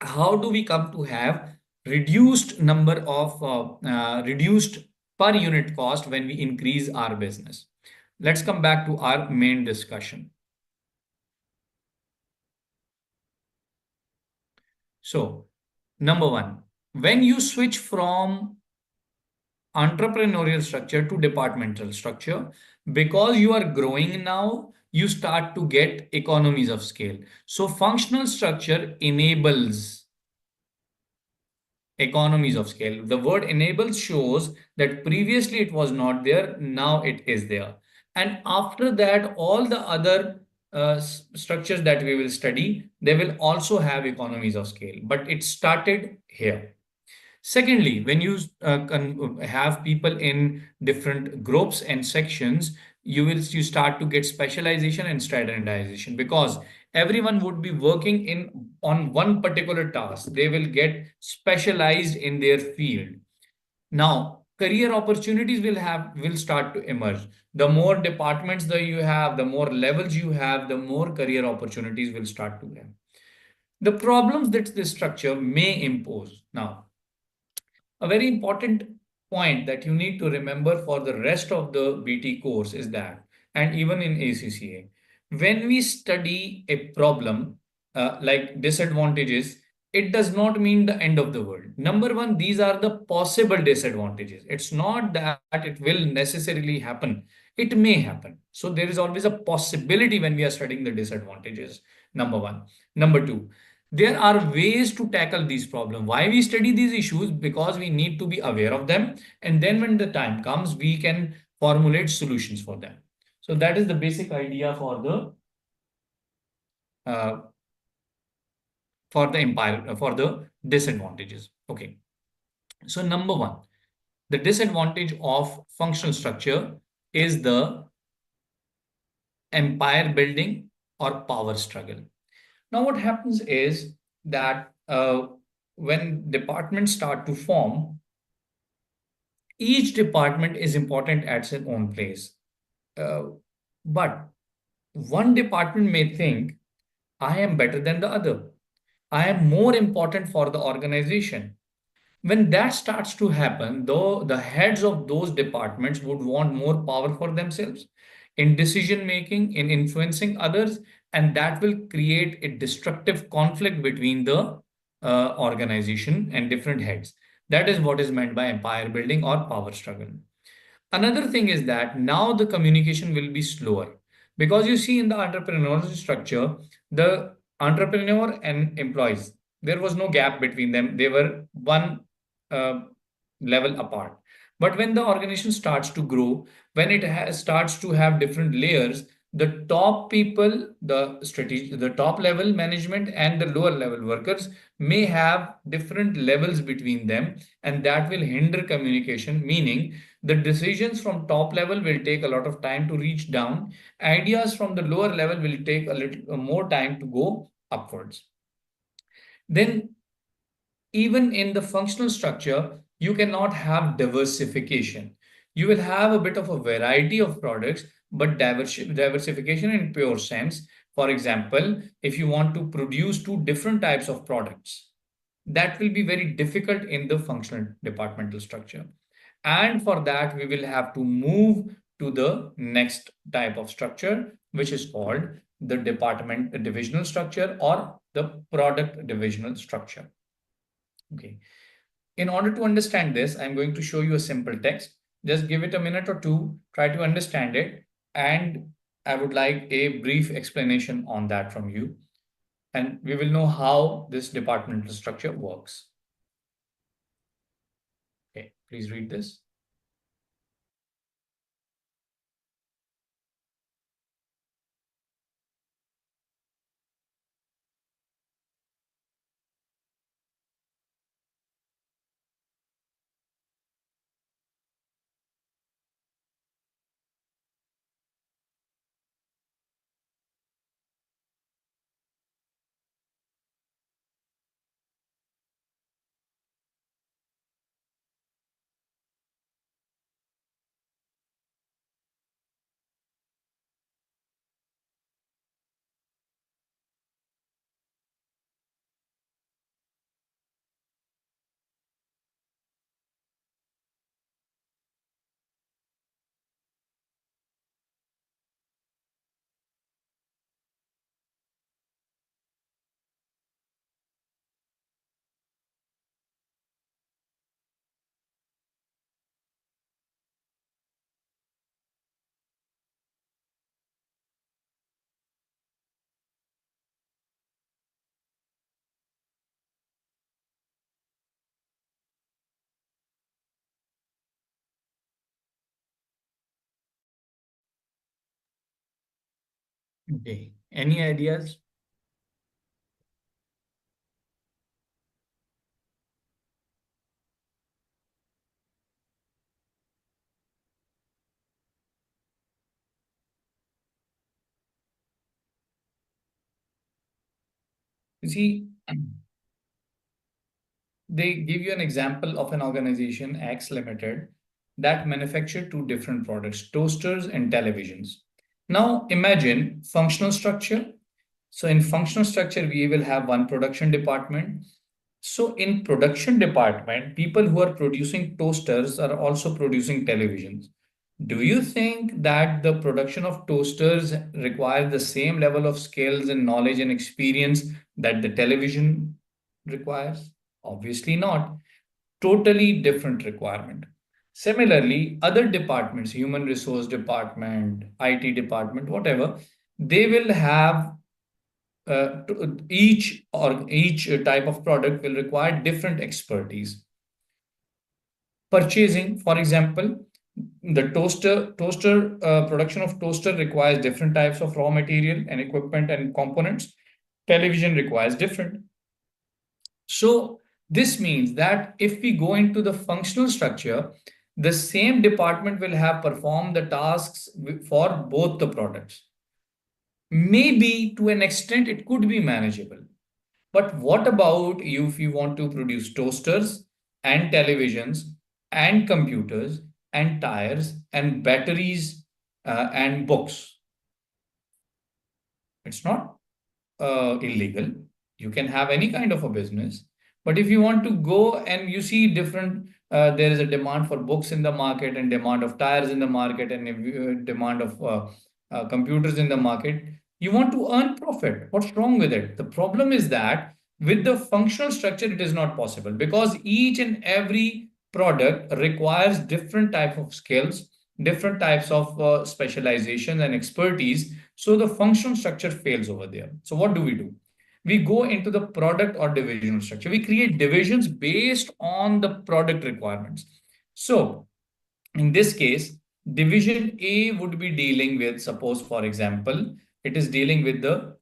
How do we come to have reduced number of reduced per unit cost when we increase our business? Let's come back to our main discussion. So, number one, when you switch from entrepreneurial structure to departmental structure, because you are growing now, you start to get economies of scale. So functional structure enables economies of scale. The word enables shows that previously it was not there, now it is there. And after that, all the other structures that we will study, they will also have economies of scale, but it started here. Secondly, when you have people in different groups and sections, you start to get specialization and standardization, because everyone would be working on one particular task. They will get specialized in their field. Now, career opportunities will start to emerge. The more departments that you have, the more levels you have, the more career opportunities will start to have. The problems that this structure may impose. Now, a very important point that you need to remember for the rest of the BT course is that, and even in ACCA, when we study a problem like disadvantages, it does not mean the end of the world. Number one, these are the possible disadvantages. It's not that it will necessarily happen. It may happen. So there is always a possibility when we are studying the disadvantages. Number one. Number two, there are ways to tackle these problems. Why we study these issues? Because we need to be aware of them. And then when the time comes, we can formulate solutions for them. So that is the basic idea for the disadvantages. Okay. So number one, the disadvantage of functional structure is the empire building or power struggle. Now, what happens is that when departments start to form, each department is important at its own place. Uh, but one department may think, I am better than the other. I am more important for the organization. When that starts to happen, though, the heads of those departments would want more power for themselves in decision making, in influencing others, and that will create a destructive conflict between the organization and different heads. That is what is meant by empire building or power struggle. Another thing is that now the communication will be slower because you see in the entrepreneurial structure, the entrepreneur and employees, there was no gap between them. They were one uh, level apart. But when the organization starts to grow, when it starts to have different layers, the top people, the strategy, the top level management and the lower level workers may have different levels between them, and that will hinder communication, meaning the decisions from top level will take a lot of time to reach down. Ideas from the lower level will take a little more time to go upwards. Then even in the functional structure, you cannot have diversification. You will have a bit of a variety of products, but diversification in pure sense. For example, if you want to produce two different types of products, that will be very difficult in the functional departmental structure. And for that, we will have to move to the next type of structure, which is called the department divisional structure or the product divisional structure. Okay. In order to understand this, I'm going to show you a simple text. Just give it a minute or two, try to understand it, and I would like a brief explanation on that from you. And we will know how this departmental structure works. Okay, please read this. Okay. Any ideas? You see, they give you an example of an organization, X Limited, that manufacture two different products, toasters and televisions. Now imagine functional structure. So in functional structure, we will have one production department. So in production department, people who are producing toasters are also producing televisions. Do you think that the production of toasters requires the same level of skills and knowledge and experience that the television requires? Obviously not. Totally different requirement. Similarly, other departments, human resource department, IT department, whatever, they will have each type of product will require different expertise. Purchasing, for example, the toaster production of toaster requires different types of raw material and equipment and components. Television requires different. So this means that if we go into the functional structure, the same department will have performed the tasks for both the products. Maybe to an extent it could be manageable. But what about you if you want to produce toasters and televisions and computers and tires and batteries and books? It's not illegal. You can have any kind of a business. But if you want to go and you see different, there is a demand for books in the market and demand of tires in the market and demand of computers in the market. You want to earn profit. What's wrong with it? The problem is that with the functional structure, it is not possible because each and every product requires different type of skills, different types of specialization and expertise. So the functional structure fails over there. So what do? We go into the product or divisional structure. We create divisions based on the product requirements. So in this case, division A would be dealing with, suppose for example, it is dealing with the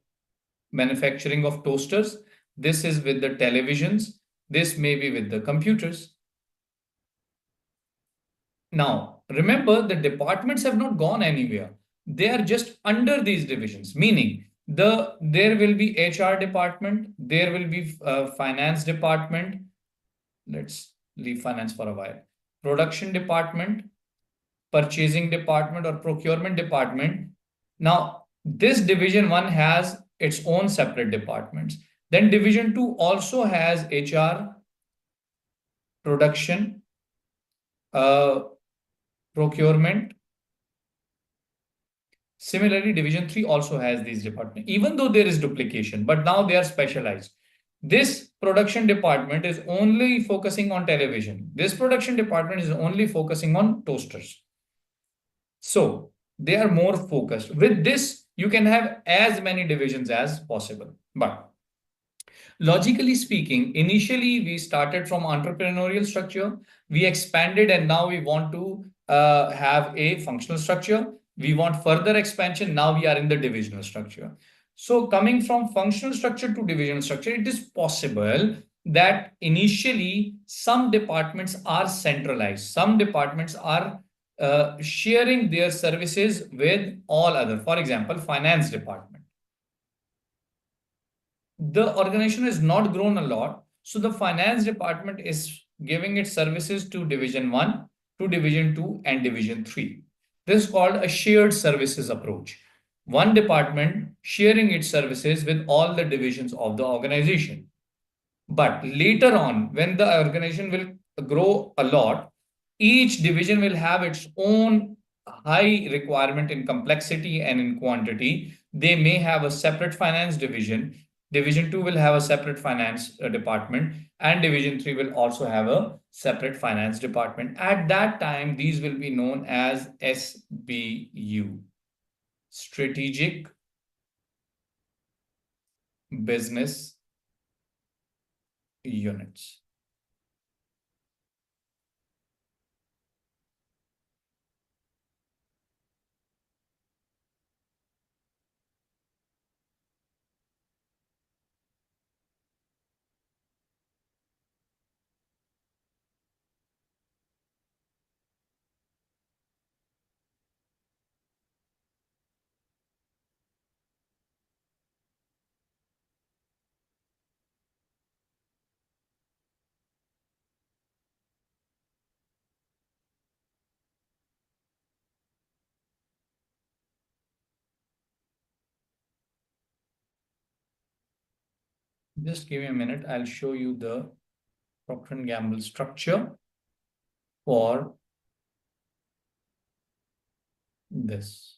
manufacturing of toasters. This is with the televisions. This may be with the computers. Now, remember the departments have not gone anywhere. They are just under these divisions, meaning there will be HR department, there will be finance department. Let's leave finance for a while. Production department, purchasing department or procurement department. Now, this division one has its own separate departments. Then division two also has HR, production, uh, procurement. Similarly, Division 3 also has these departments, even though there is duplication, but now they are specialized. This production department is only focusing on television. This production department is only focusing on toasters. So they are more focused. With this, you can have as many divisions as possible. But logically speaking, initially we started from entrepreneurial structure, we expanded, and now we want to have a functional structure. We want further expansion. Now we are in the divisional structure. So coming from functional structure to divisional structure, it is possible that initially some departments are centralized. Some departments are sharing their services with all other. For example, finance department, the organization has not grown a lot. So the finance department is giving its services to division 1, to division 2 and division 3. This is called a shared services approach. One department sharing its services with all the divisions of the organization. But later on, when the organization will grow a lot, each division will have its own high requirement in complexity and in quantity. They may have a separate finance division. Division 2 will have a separate finance department, and Division 3 will also have a separate finance department. At that time, these will be known as SBU, Strategic Business Units. Just give me a minute. I'll show you the Procter & Gamble structure for this.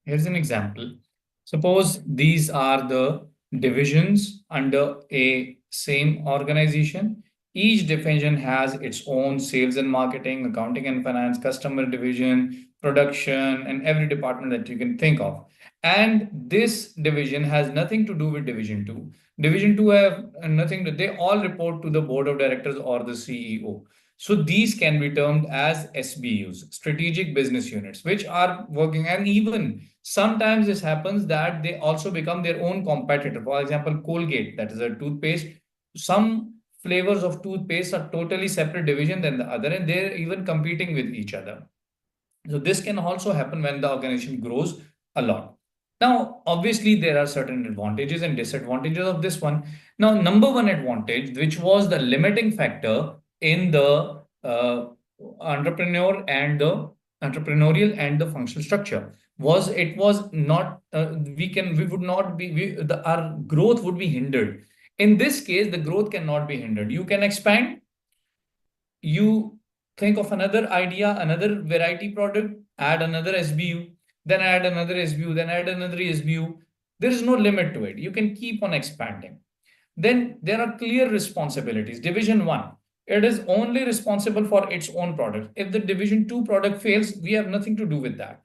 Here's an example. Suppose these are the divisions under a same organization. Each division has its own sales and marketing, accounting and finance, customer division, production, and every department that you can think of. And this division has nothing to do with division two. Division two have nothing to, they all report to the board of directors or the CEO. So these can be termed as SBUs, strategic business units, which are working. And even sometimes this happens that they also become their own competitor. For example, Colgate, that is a toothpaste. Some flavors of toothpaste are totally separate division than the other, and they're even competing with each other. So this can also happen when the organization grows a lot. Now, obviously, there are certain advantages and disadvantages of this one. Now, number one advantage, which was the limiting factor in the entrepreneur and the entrepreneurial and the functional structure, was it was not we would not be our growth would be hindered. In this case, the growth cannot be hindered. You can expand, you think of another idea, another variety product, add another SBU, then add another SBU, then add another SBU. There is no limit to it. You can keep on expanding. Then there are clear responsibilities. Division one, it is only responsible for its own product. If the division two product fails, we have nothing to do with that.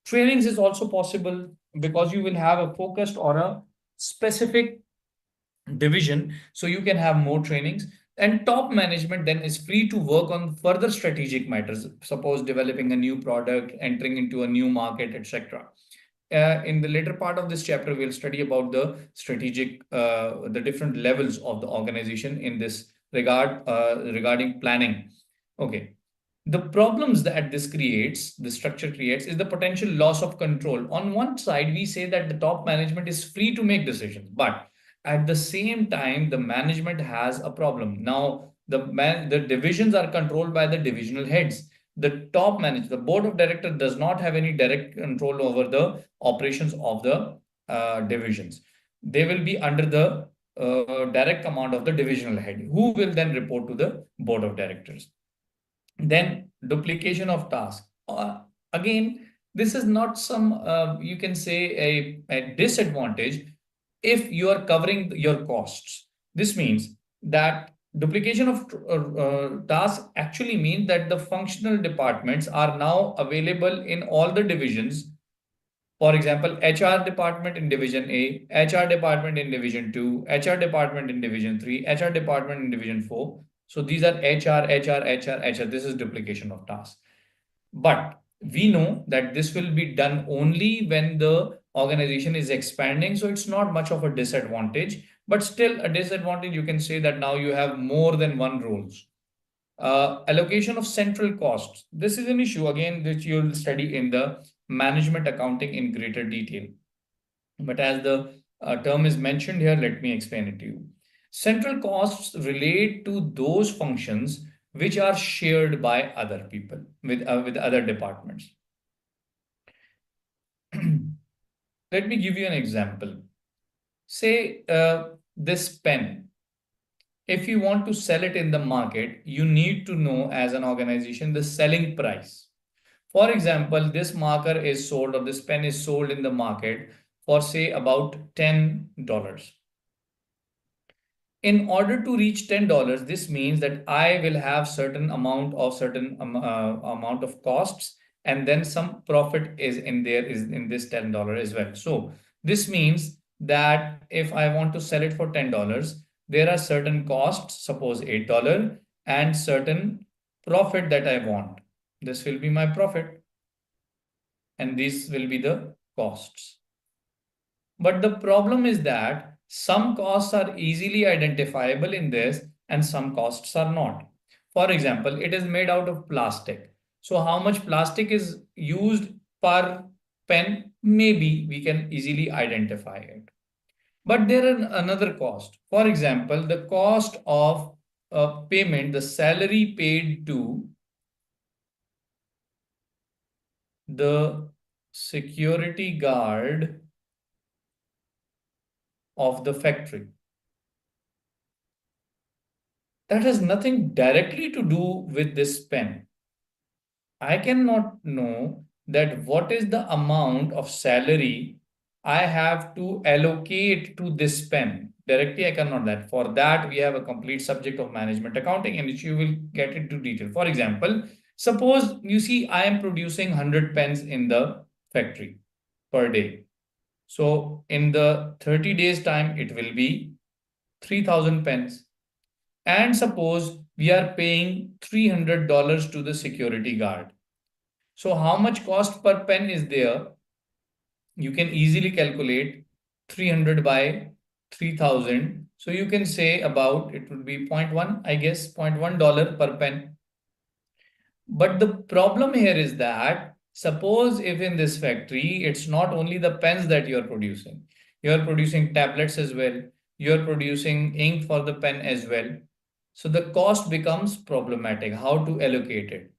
Trainings is also possible because you will have a focused or a specific division, so you can have more trainings. And top management then is free to work on further strategic matters, suppose developing a new product, entering into a new market, etc. In the later part of this chapter, we'll study about the strategic, the different levels of the organization in this regard, regarding planning. Okay. The problems that this creates, the structure creates, is the potential loss of control. On one side, we say that the top management is free to make decisions, but at the same time, the management has a problem. Now, the divisions are controlled by the divisional heads. The top manager, the board of directors, does not have any direct control over the operations of the divisions. They will be under the direct command of the divisional head, who will then report to the board of directors. Then duplication of tasks. Again, this is not some, you can say, a disadvantage if you are covering your costs. This means that duplication of tasks actually means that the functional departments are now available in all the divisions. For example, HR department in division A, HR department in division 2, HR department in division 3, HR department in division 4. So these are HR. This is duplication of tasks. But we know that this will be done only when the organization is expanding. So it's not much of a disadvantage, but still a disadvantage. You can say that now you have more than one roles. Allocation of central costs. This is an issue again, which you'll study in the management accounting in greater detail. But as the term is mentioned here, let me explain it to you. Central costs relate to those functions which are shared by other people with other departments. Let me give you an example. Say this pen. If you want to sell it in the market, you need to know as an organization the selling price. For example, this marker is sold or this pen is sold in the market for say about $10. In order to reach $10, this means that I will have certain amount of costs, and then some profit is in there, is in this $10 as well. So this means that if I want to sell it for $10, there are certain costs, suppose $8, and certain profit that I want. This will be my profit, and these will be the costs. But the problem is that some costs are easily identifiable in this and some costs are not. For example, it is made out of plastic. So how much plastic is used per pen? Maybe we can easily identify it. But there is another cost. For example, the cost of payment, the salary paid to the security guard of the factory. That has nothing directly to do with this pen. I cannot know that what is the amount of salary I have to allocate to this pen. Directly, I cannot that. For that, we have a complete subject of management accounting in which you will get into detail. For example, suppose you see I am producing 100 pens in the factory per day. So in the 30 days time, it will be 3000 pens. And suppose we are paying $300 to the security guard. So how much cost per pen is there? You can easily calculate 300 by 3000. So you can say about it would be zero point 0.1, I guess, $0.1 per pen. But the problem here is that suppose if in this factory, it's not only the pens that you're producing tablets as well, you're producing ink for the pen as well. So the cost becomes problematic, how to allocate it.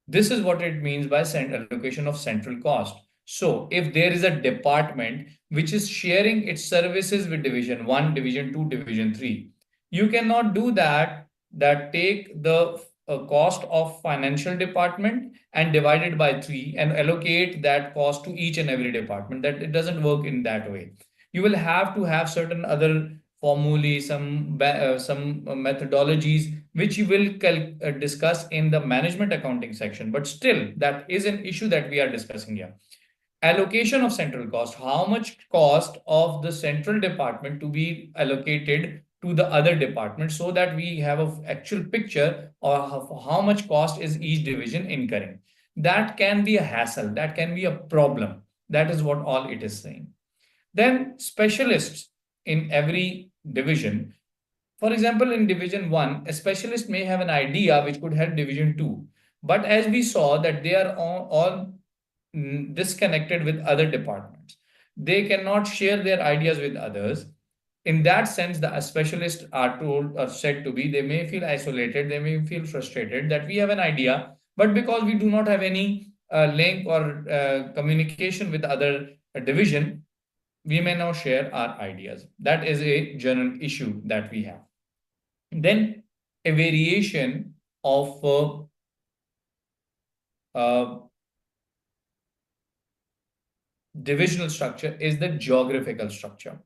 This is what it means by allocation of central cost. So if there is a department which is sharing its services with division 1, division 2, division 3, you cannot do that take the cost of financial department and divide it by 3 and allocate that cost to each and every department. That it doesn't work in that way. You will have to have certain other formulae, some methodologies which you will discuss in the management accounting section. But still, that is an issue that we are discussing here. Allocation of central cost. How much cost of the central department to be allocated to the other department so that we have an actual picture of how much cost is each division incurring. That can be a hassle. That can be a problem. That is what all it is saying. Then specialists in every division. For example, in division 1, a specialist may have an idea which could help division 2. But as we saw that they are all disconnected with other departments. They cannot share their ideas with others. In that sense, the specialists are told or said to be, they may feel isolated, they may feel frustrated that we have an idea, but because we do not have any link or communication with other division, we may not share our ideas. That is a general issue that we have. Then a variation of divisional structure is the geographical structure.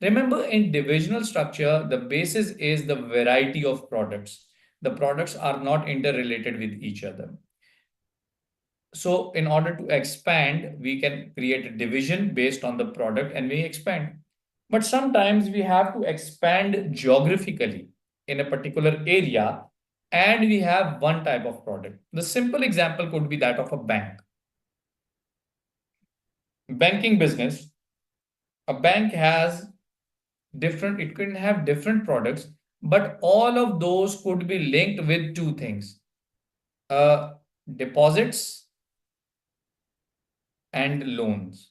Remember, in divisional structure, the basis is the variety of products. The products are not interrelated with each other. So in order to expand, we can create a division based on the product and we expand. But sometimes we have to expand geographically in a particular area and we have one type of product. The simple example could be that of a bank. Banking business, a bank has it can have different products, but all of those could be linked with two things, deposits and loans.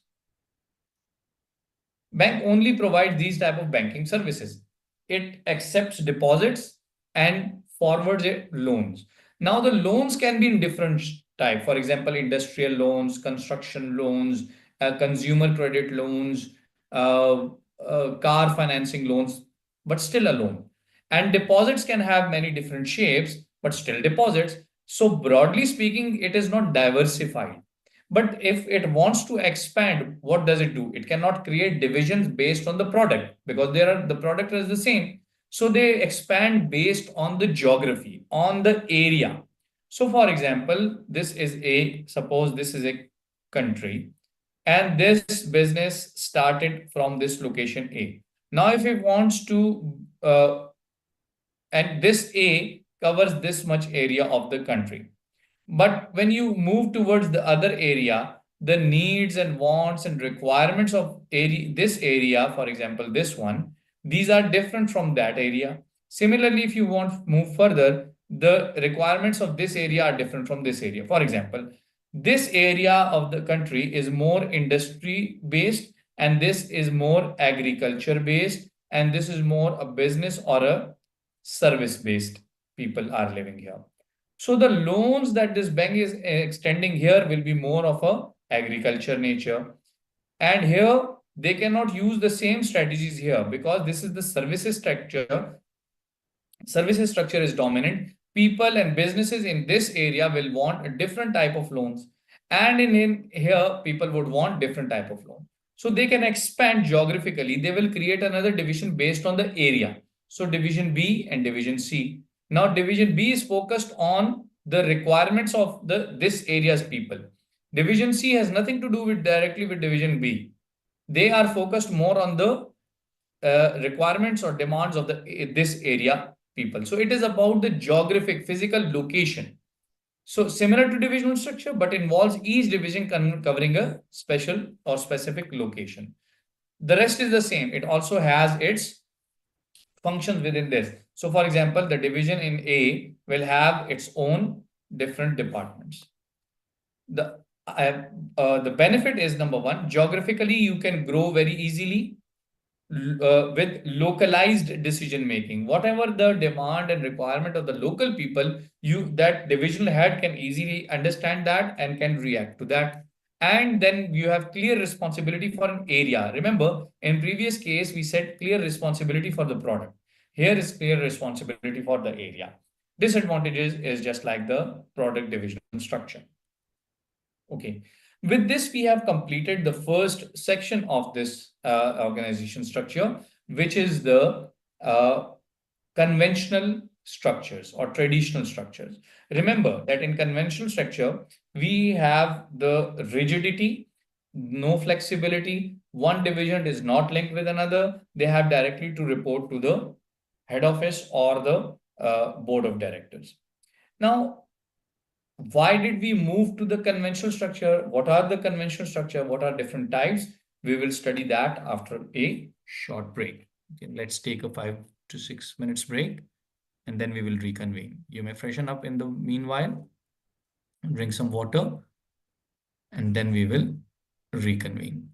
Bank only provides these type of banking services. It accepts deposits and forwards it loans. Now the loans can be in different type. For example, industrial loans, construction loans, consumer credit loans, car financing loans, but still a loan. And deposits can have many different shapes, but still deposits. So broadly speaking, it is not diversified. But if it wants to expand, what does it do? It cannot create divisions based on the product because the product is the same. So they expand based on the geography, on the area. So for example, suppose this is a country and this business started from this location A. Now, if it wants to, and this A covers this much area of the country. But when you move towards the other area, the needs and wants and requirements of this area, for example, this one, these are different from that area. Similarly, if you want to move further, the requirements of this area are different from this area. For example, this area of the country is more industry based and this is more agriculture based and this is more a business or a service based people are living here. So the loans that this bank is extending here will be more of a agriculture nature. And here they cannot use the same strategies here because this is the services structure. Services structure is dominant. People and businesses in this area will want a different type of loans. And in here, people would want different type of loan. So they can expand geographically. They will create another division based on the area. So division B and division C. Now division B is focused on the requirements of the this area's people. Division C has nothing to do with directly with division B. They are focused more on the requirements or demands of the this area people. So it is about the geographic physical location. So similar to divisional structure, but involves each division covering a special or specific location. The rest is the same. It also has its functions within this. So for example, the division in A will have its own different departments. The the benefit is number one, geographically you can grow very easily with localized decision making. Whatever the demand and requirement of the local people, you that divisional head can easily understand that and can react to that. And then you have clear responsibility for an area. Remember, in previous case, we said clear responsibility for the product. Here is clear responsibility for the area. Disadvantages is just like the product division structure. Okay. With this, we have completed the first section of this organization structure, which is the uh, conventional structures or traditional structures. Remember that in conventional structure, we have the rigidity, no flexibility. One division is not linked with another. They have directly to report to the head office or the board of directors. Now, why did we move to the conventional structure? What are the conventional structure? What are different types? We will study that after a short break. Okay, let's take a 5 to 6 minutes break and then we will reconvene. You may freshen up in the meanwhile, drink some water, and then we will reconvene.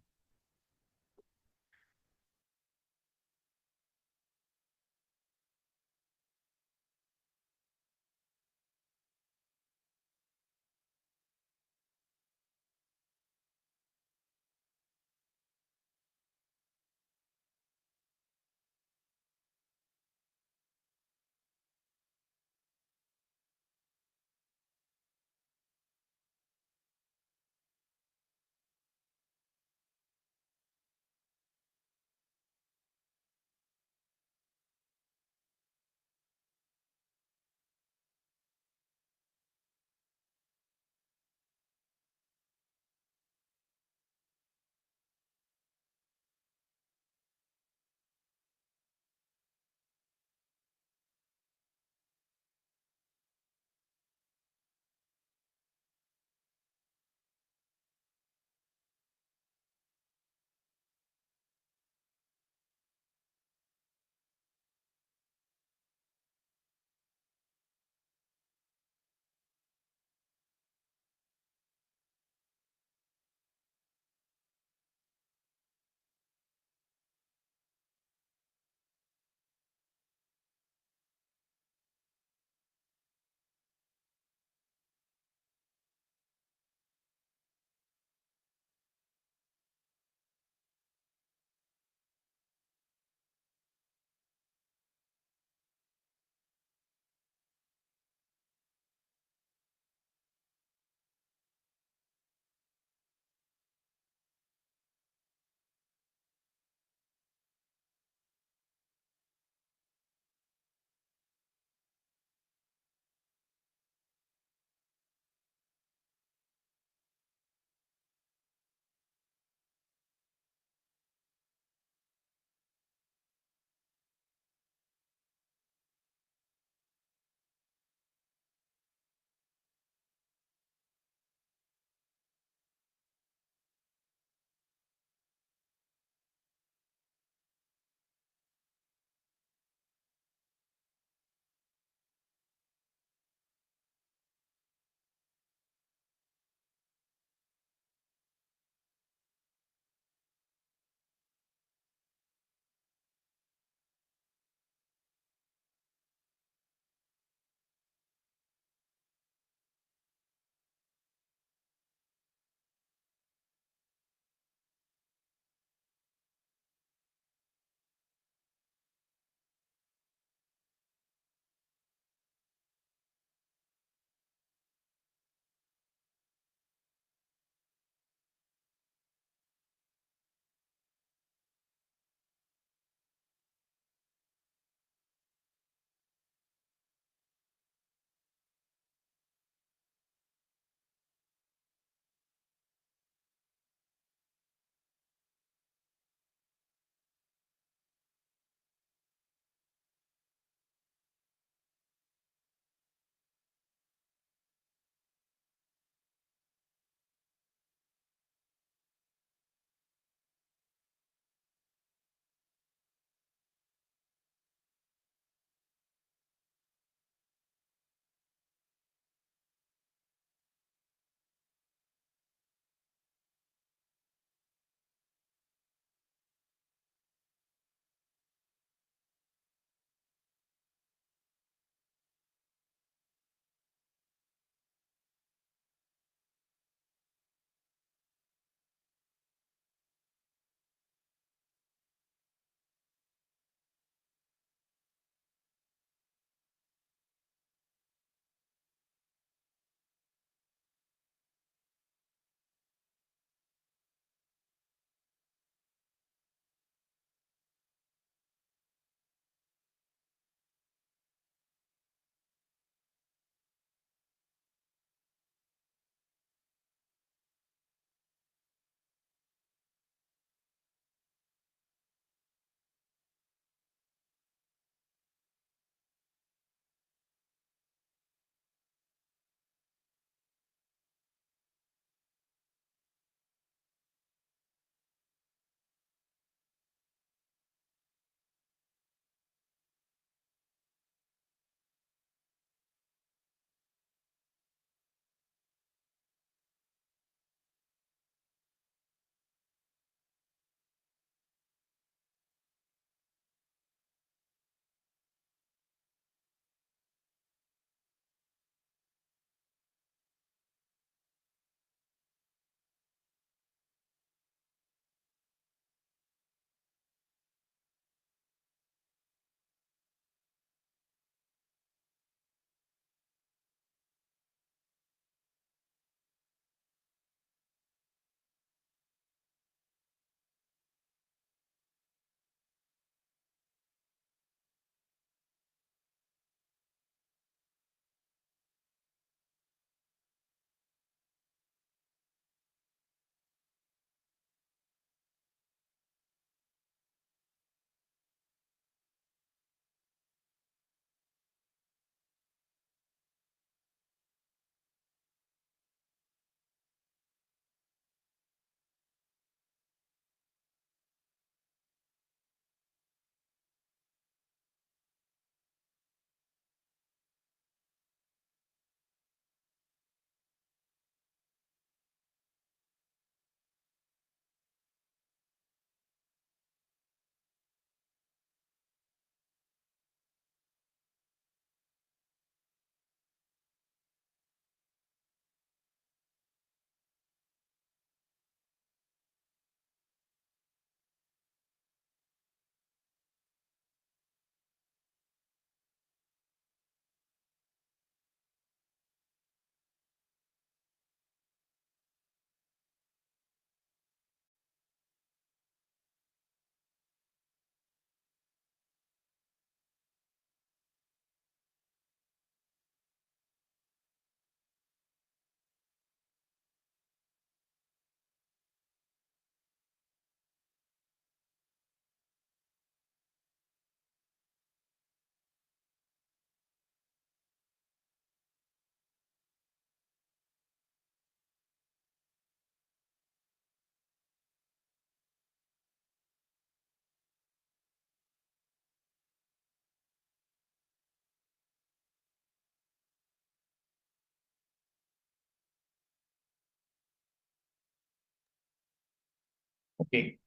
Okay.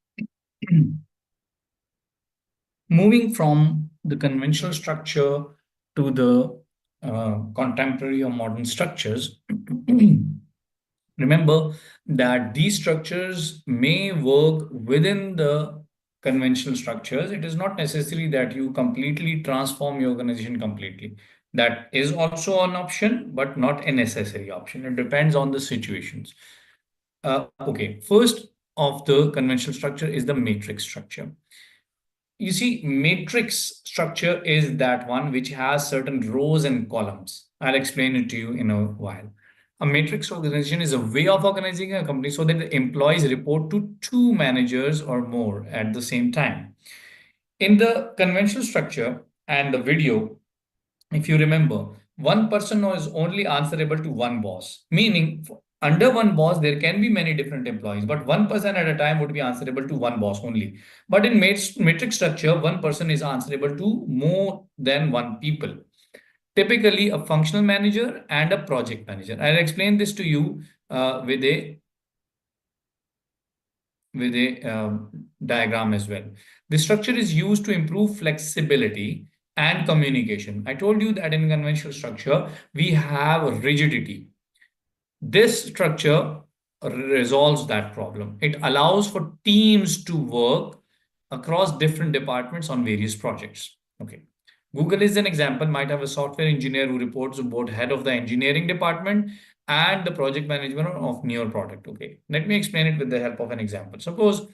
Moving from the conventional structure to the contemporary or modern structures, remember that these structures may work within the conventional structures. It is not necessary that you completely transform your organization completely. That is also an option, but not a necessary option. It depends on the situations. Okay, first of the conventional structure is the matrix structure. You see, matrix structure is that one which has certain rows and columns. I'll explain it to you in a while. A matrix organization is a way of organizing a company so that the employees report to two managers or more at the same time. In the conventional structure and the video, if you remember, one person is only answerable to one boss, meaning under one boss, there can be many different employees, but one person at a time would be answerable to one boss only. But in matrix structure, one person is answerable to more than one people. Typically, a functional manager and a project manager. I'll explain this to you with a diagram as well. The structure is used to improve flexibility and communication. I told you that in conventional structure, we have rigidity. This structure resolves that problem. It allows for teams to work across different departments on various projects. Okay. Google is an example, might have a software engineer who reports to both head of the engineering department and the project management of newer product. Okay. Let me explain it with the help of an example. Suppose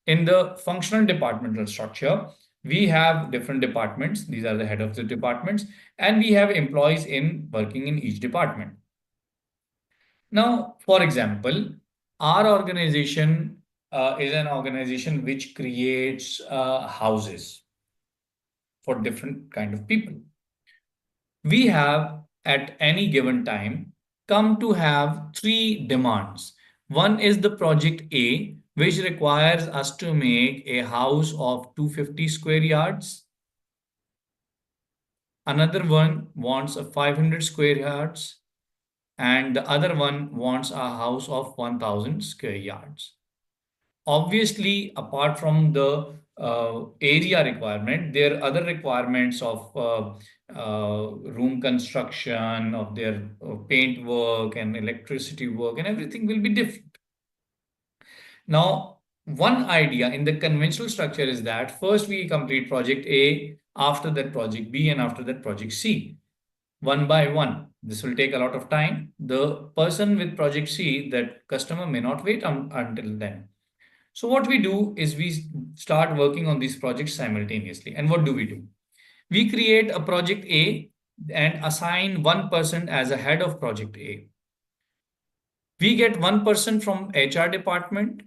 in the functional departmental structure, we have different departments. These are the head of the departments, and we have employees in working in each department. Now, for example, our organization is an organization which creates houses for different kind of people. We have at any given time come to have three demands. One is the project A, which requires us to make a house of 250 square yards. Another one wants a 500 square yards, and the other one wants a house of 1000 square yards. Obviously, apart from the area requirement, there are other requirements of room construction, of their paint work and electricity work, and everything will be different. Now, one idea in the conventional structure is that first we complete project A, after that project B, and after that project C, one by one. This will take a lot of time. The person with project C, that customer may not wait until then. So what we do is we start working on these projects simultaneously. And what do? We create a project A and assign one person as a head of project A. We get one person from HR department,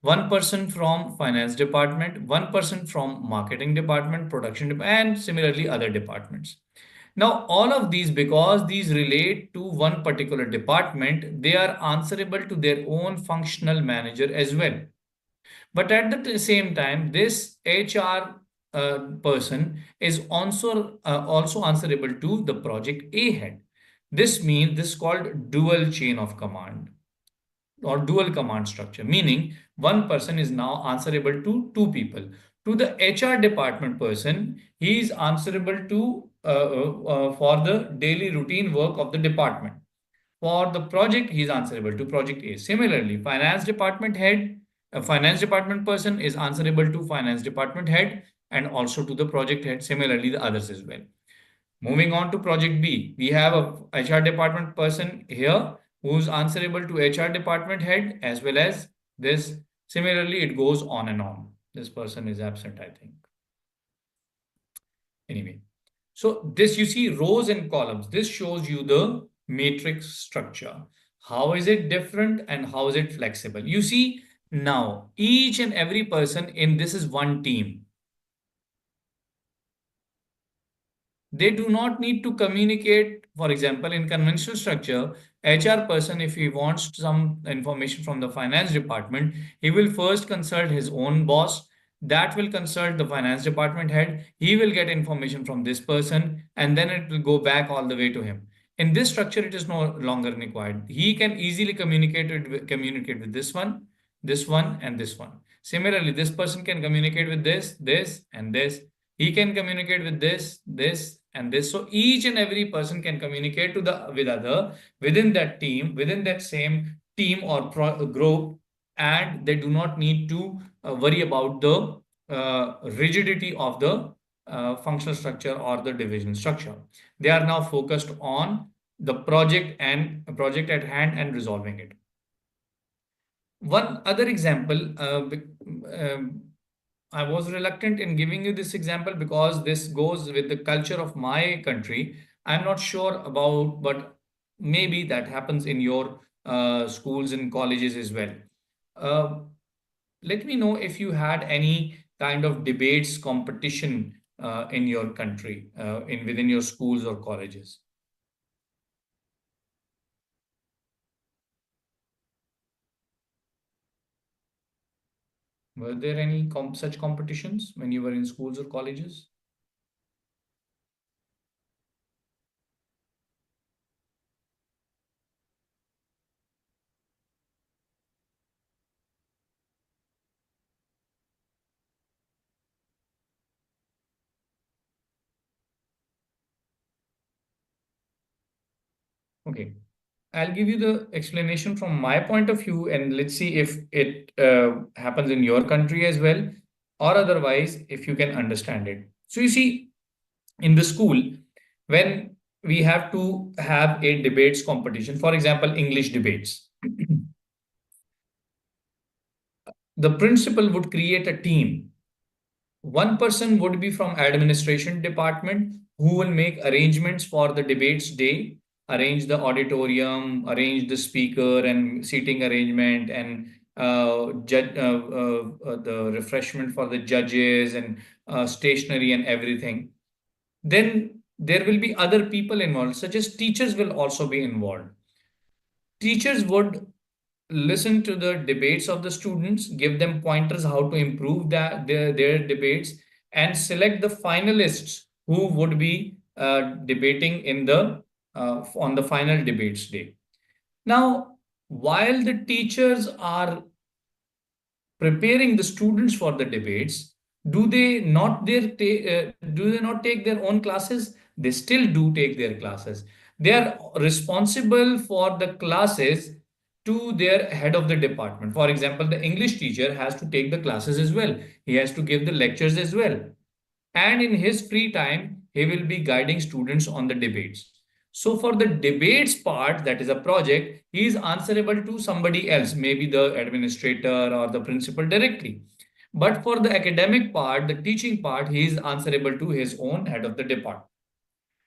one person from finance department, one person from marketing department, production department, and similarly other departments. Now, all of these, because these relate to one particular department, they are answerable to their own functional manager as well. But at the same time, this HR person is also answerable to the project A head. This means this is called dual chain of command or dual command structure, meaning one person is now answerable to two people. To the HR department person, he is answerable to for the daily routine work of the department. For the project, he is answerable to project A. Similarly, finance department head, a finance department person is answerable to finance department head and also to the project head. Similarly, the others as well. Moving on to project B, we have a HR department person here who's answerable to HR department head as well as this. Similarly, it goes on and on. This person is absent, I think. Anyway, so this you see rows and columns. This shows you the matrix structure. How is it different and how is it flexible? You see now each and every person in this is one team. They do not need to communicate. For example, in conventional structure, HR person, if he wants some information from the finance department, he will first consult his own boss. That will consult the finance department head. He will get information from this person, and then it will go back all the way to him. In this structure, it is no longer required. He can easily communicate with this one, and this one. Similarly, this person can communicate with this, and this. He can communicate with this, and this. So each and every person can communicate to the with other within that team, within that same team or group, and they do not need to worry about the rigidity of the functional structure or the division structure. They are now focused on the project at hand and resolving it. One other example, I was reluctant in giving you this example because this goes with the culture of my country. I'm not sure about, but maybe that happens in your schools and colleges as well. Uh, Let me know if you had any kind of debates competition in your country, in within your schools or colleges. Were there any such competitions when you were in schools or colleges? Okay. I'll give you the explanation from my point of view, and let's see if it happens in your country as well, or otherwise, if you can understand it. So, you see, in the school, when we have to have a debates competition, for example, English debates, the principal would create a team. One person would be from administration department who will make arrangements for the debates day, arrange the auditorium, arrange the speaker and seating arrangement, and the refreshment for the judges and stationery and everything. Then there will be other people involved, such as teachers will also be involved. Teachers would listen to the debates of the students, give them pointers how to improve their debates, and select the finalists who would be debating in the on the final debates day. Now, while the teachers are preparing the students for the debates, do they not take their own classes? They still do take their classes. They are responsible for the classes to their head of the department. For example, the English teacher has to take the classes as well. He has to give the lectures as well. And in his free time, he will be guiding students on the debates. So for the debates part, that is a project, he is answerable to somebody else, maybe the administrator or the principal directly. But for the academic part, the teaching part, he is answerable to his own head of the department.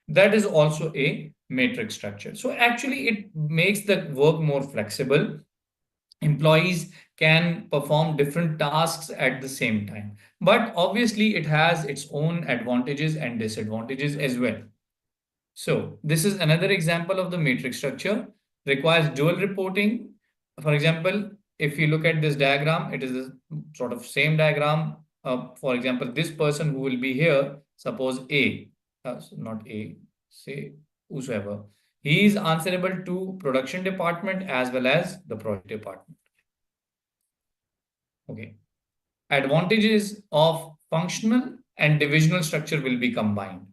That is also a matrix structure. So actually, it makes the work more flexible. Employees can perform different tasks at the same time. But obviously, it has its own advantages and disadvantages as well. So this is another example of the matrix structure. Requires dual reporting. For example, if you look at this diagram, it is a sort of same diagram. For example, this person who will be here, suppose A, not A, say whosoever. He is answerable to production department as well as the project department. Okay. Advantages of functional and divisional structure will be combined.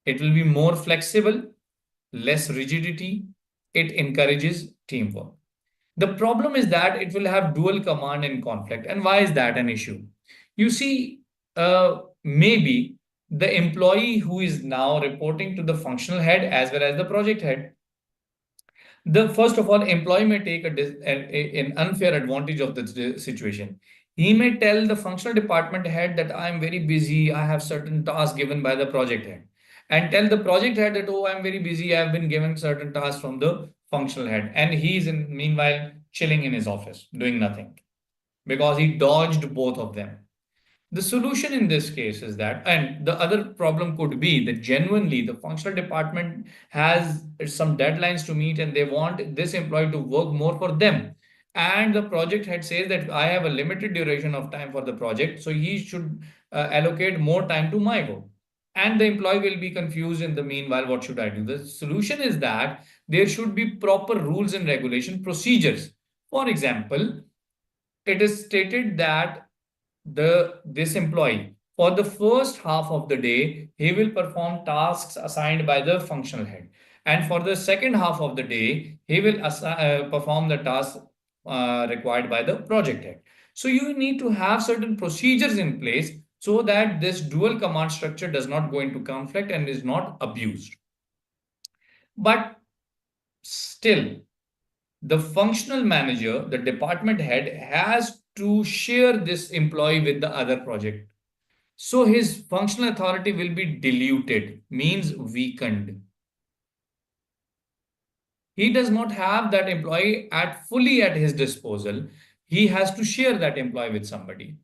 It will be more flexible, less rigidity. It encourages teamwork. The problem is that it will have dual command and conflict. And why is that an issue? You see, maybe the employee who is now reporting to the functional head as well as the project head, the first of all, employee may take an unfair advantage of the situation. He may tell the functional department head that I'm very busy, I have certain tasks given by the project head, and tell the project head that, oh, I'm very busy, I've been given certain tasks from the functional head, and he's in meanwhile chilling in his office doing nothing because he dodged both of them. The solution in this case is that, and the other problem could be that genuinely the functional department has some deadlines to meet and they want this employee to work more for them. And the project head says that I have a limited duration of time for the project, so he should allocate more time to my work. And the employee will be confused in the meanwhile, what should I do? The solution is that there should be proper rules and regulation procedures. For example, it is stated that this employee, for the first half of the day, he will perform tasks assigned by the functional head. And for the second half of the day, he will perform the tasks required by the project head. So you need to have certain procedures in place so that this dual command structure does not go into conflict and is not abused. But still, the functional manager, the department head, has to share this employee with the other project. So his functional authority will be diluted, means weakened. He does not have that employee at fully at his disposal. He has to share that employee with somebody.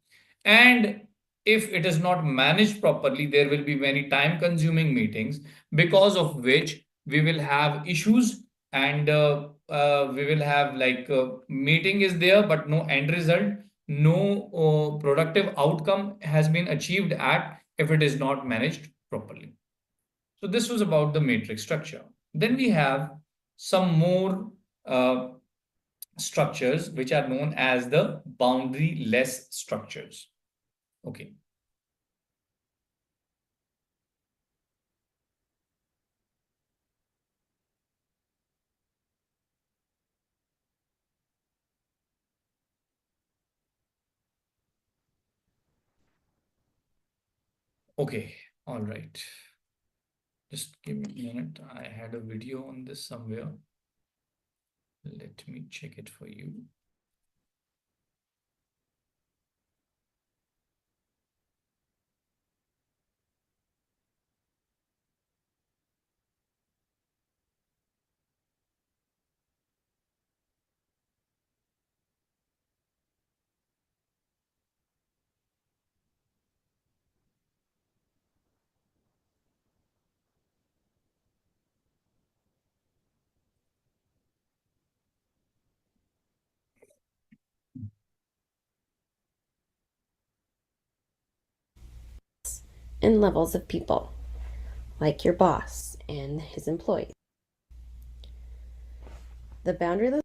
And if it is not managed properly, there will be many time consuming meetings, because of which we will have issues, and we will have like meeting is there, but no end result, no productive outcome has been achieved at if it is not managed properly. So this was about the matrix structure. Then we have some more uh, structures which are known as the boundary-less structures. Okay. Okay. All right. Just give me a minute. I had a video on this somewhere. Let me check it for you. And levels of people, like your boss and his employees. The boundaryless.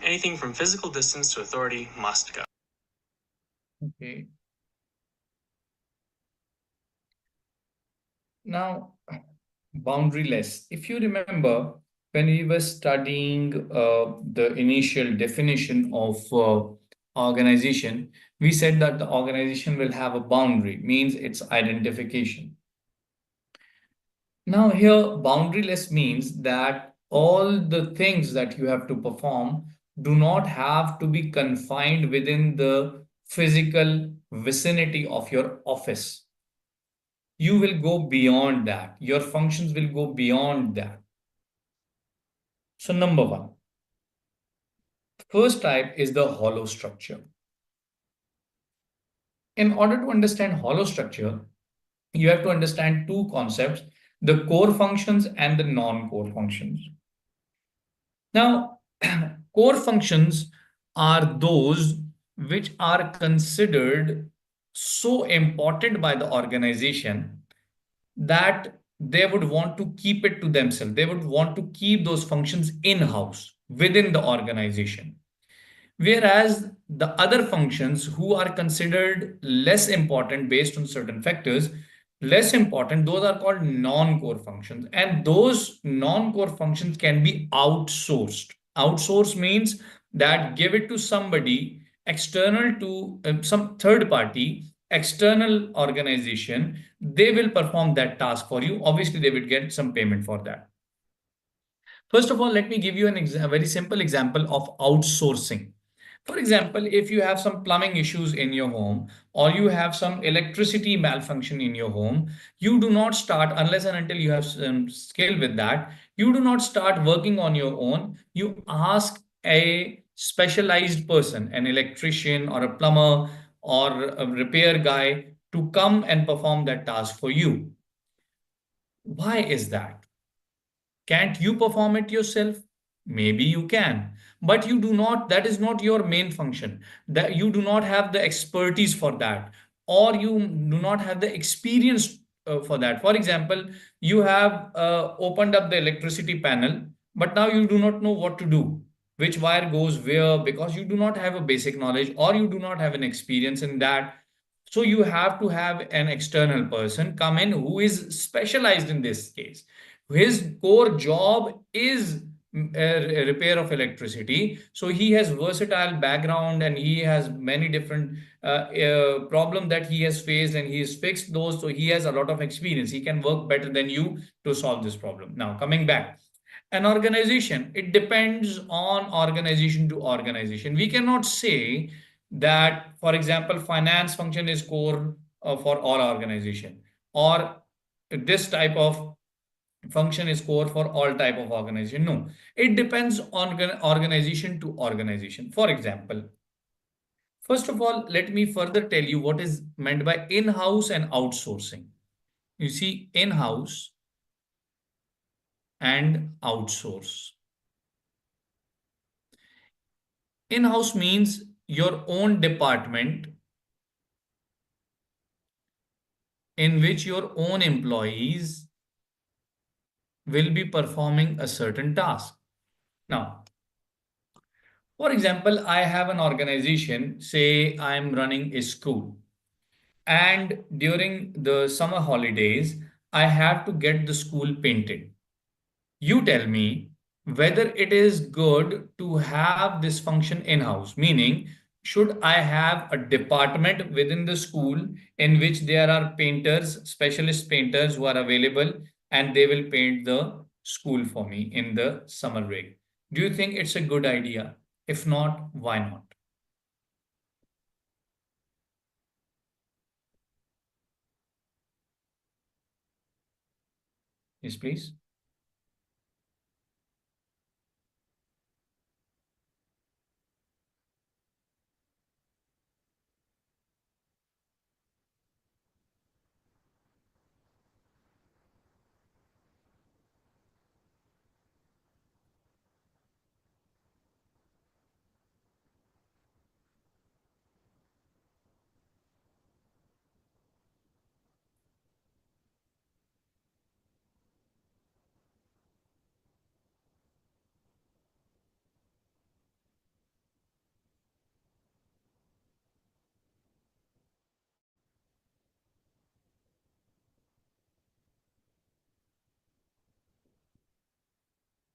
Anything from physical distance to authority must go. Okay. Now, boundaryless. If you remember, when we were studying the initial definition of organization, we said that the organization will have a boundary, means its identification. Now here, boundaryless means that all the things that you have to perform do not have to be confined within the physical vicinity of your office. You will go beyond that. Your functions will go beyond that. So number one, first type is the hollow structure. In order to understand hollow structure, you have to understand two concepts, the core functions and the non-core functions. Now, core functions are those which are considered so important by the organization that they would want to keep it to themselves. They would want to keep those functions in-house within the organization. Whereas the other functions who are considered less important based on certain factors, less important, those are called non-core functions. And those non-core functions can be outsourced. Outsource means that give it to somebody external to some third party, external organization. They will perform that task for you. Obviously, they will get some payment for that. First of all, let me give you a very simple example of outsourcing. For example, if you have some plumbing issues in your home or you have some electricity malfunction in your home, you do not start unless and until you have some skill with that. You do not start working on your own. You ask a specialized person, an electrician or a plumber or a repair guy to come and perform that task for you. Why is that? Can't you perform it yourself? Maybe you can, but you do not, that is not your main function. That you do not have the expertise for that, or you do not have the experience for that. For example, you have opened up the electricity panel, but now you do not know what to do. which wire goes where, because you do not have a basic knowledge or you do not have an experience in that. So you have to have an external person come in who is specialized in this case. His core job is repair of electricity. So he has versatile background and he has many different problem that he has faced and he has fixed those. So he has a lot of experience. He can work better than you to solve this problem. Now coming back, an organization, it depends on organization to organization. We cannot say that, for example, finance function is core for all organization, or this type of function is core for all type of organization. No, it depends on organization to organization. For example, first of all, let me further tell you what is meant by in-house and outsourcing. You see, in-house and outsource. In-house means your own department in which your own employees will be performing a certain task. Now, for example, I have an organization, say I'm running a school, and during the summer holidays, I have to get the school painted. You tell me whether it is good to have this function in-house, meaning should I have a department within the school in which there are painters, specialist painters who are available and they will paint the school for me in the summer break? Do you think it's a good idea? If not, why not? Yes, please.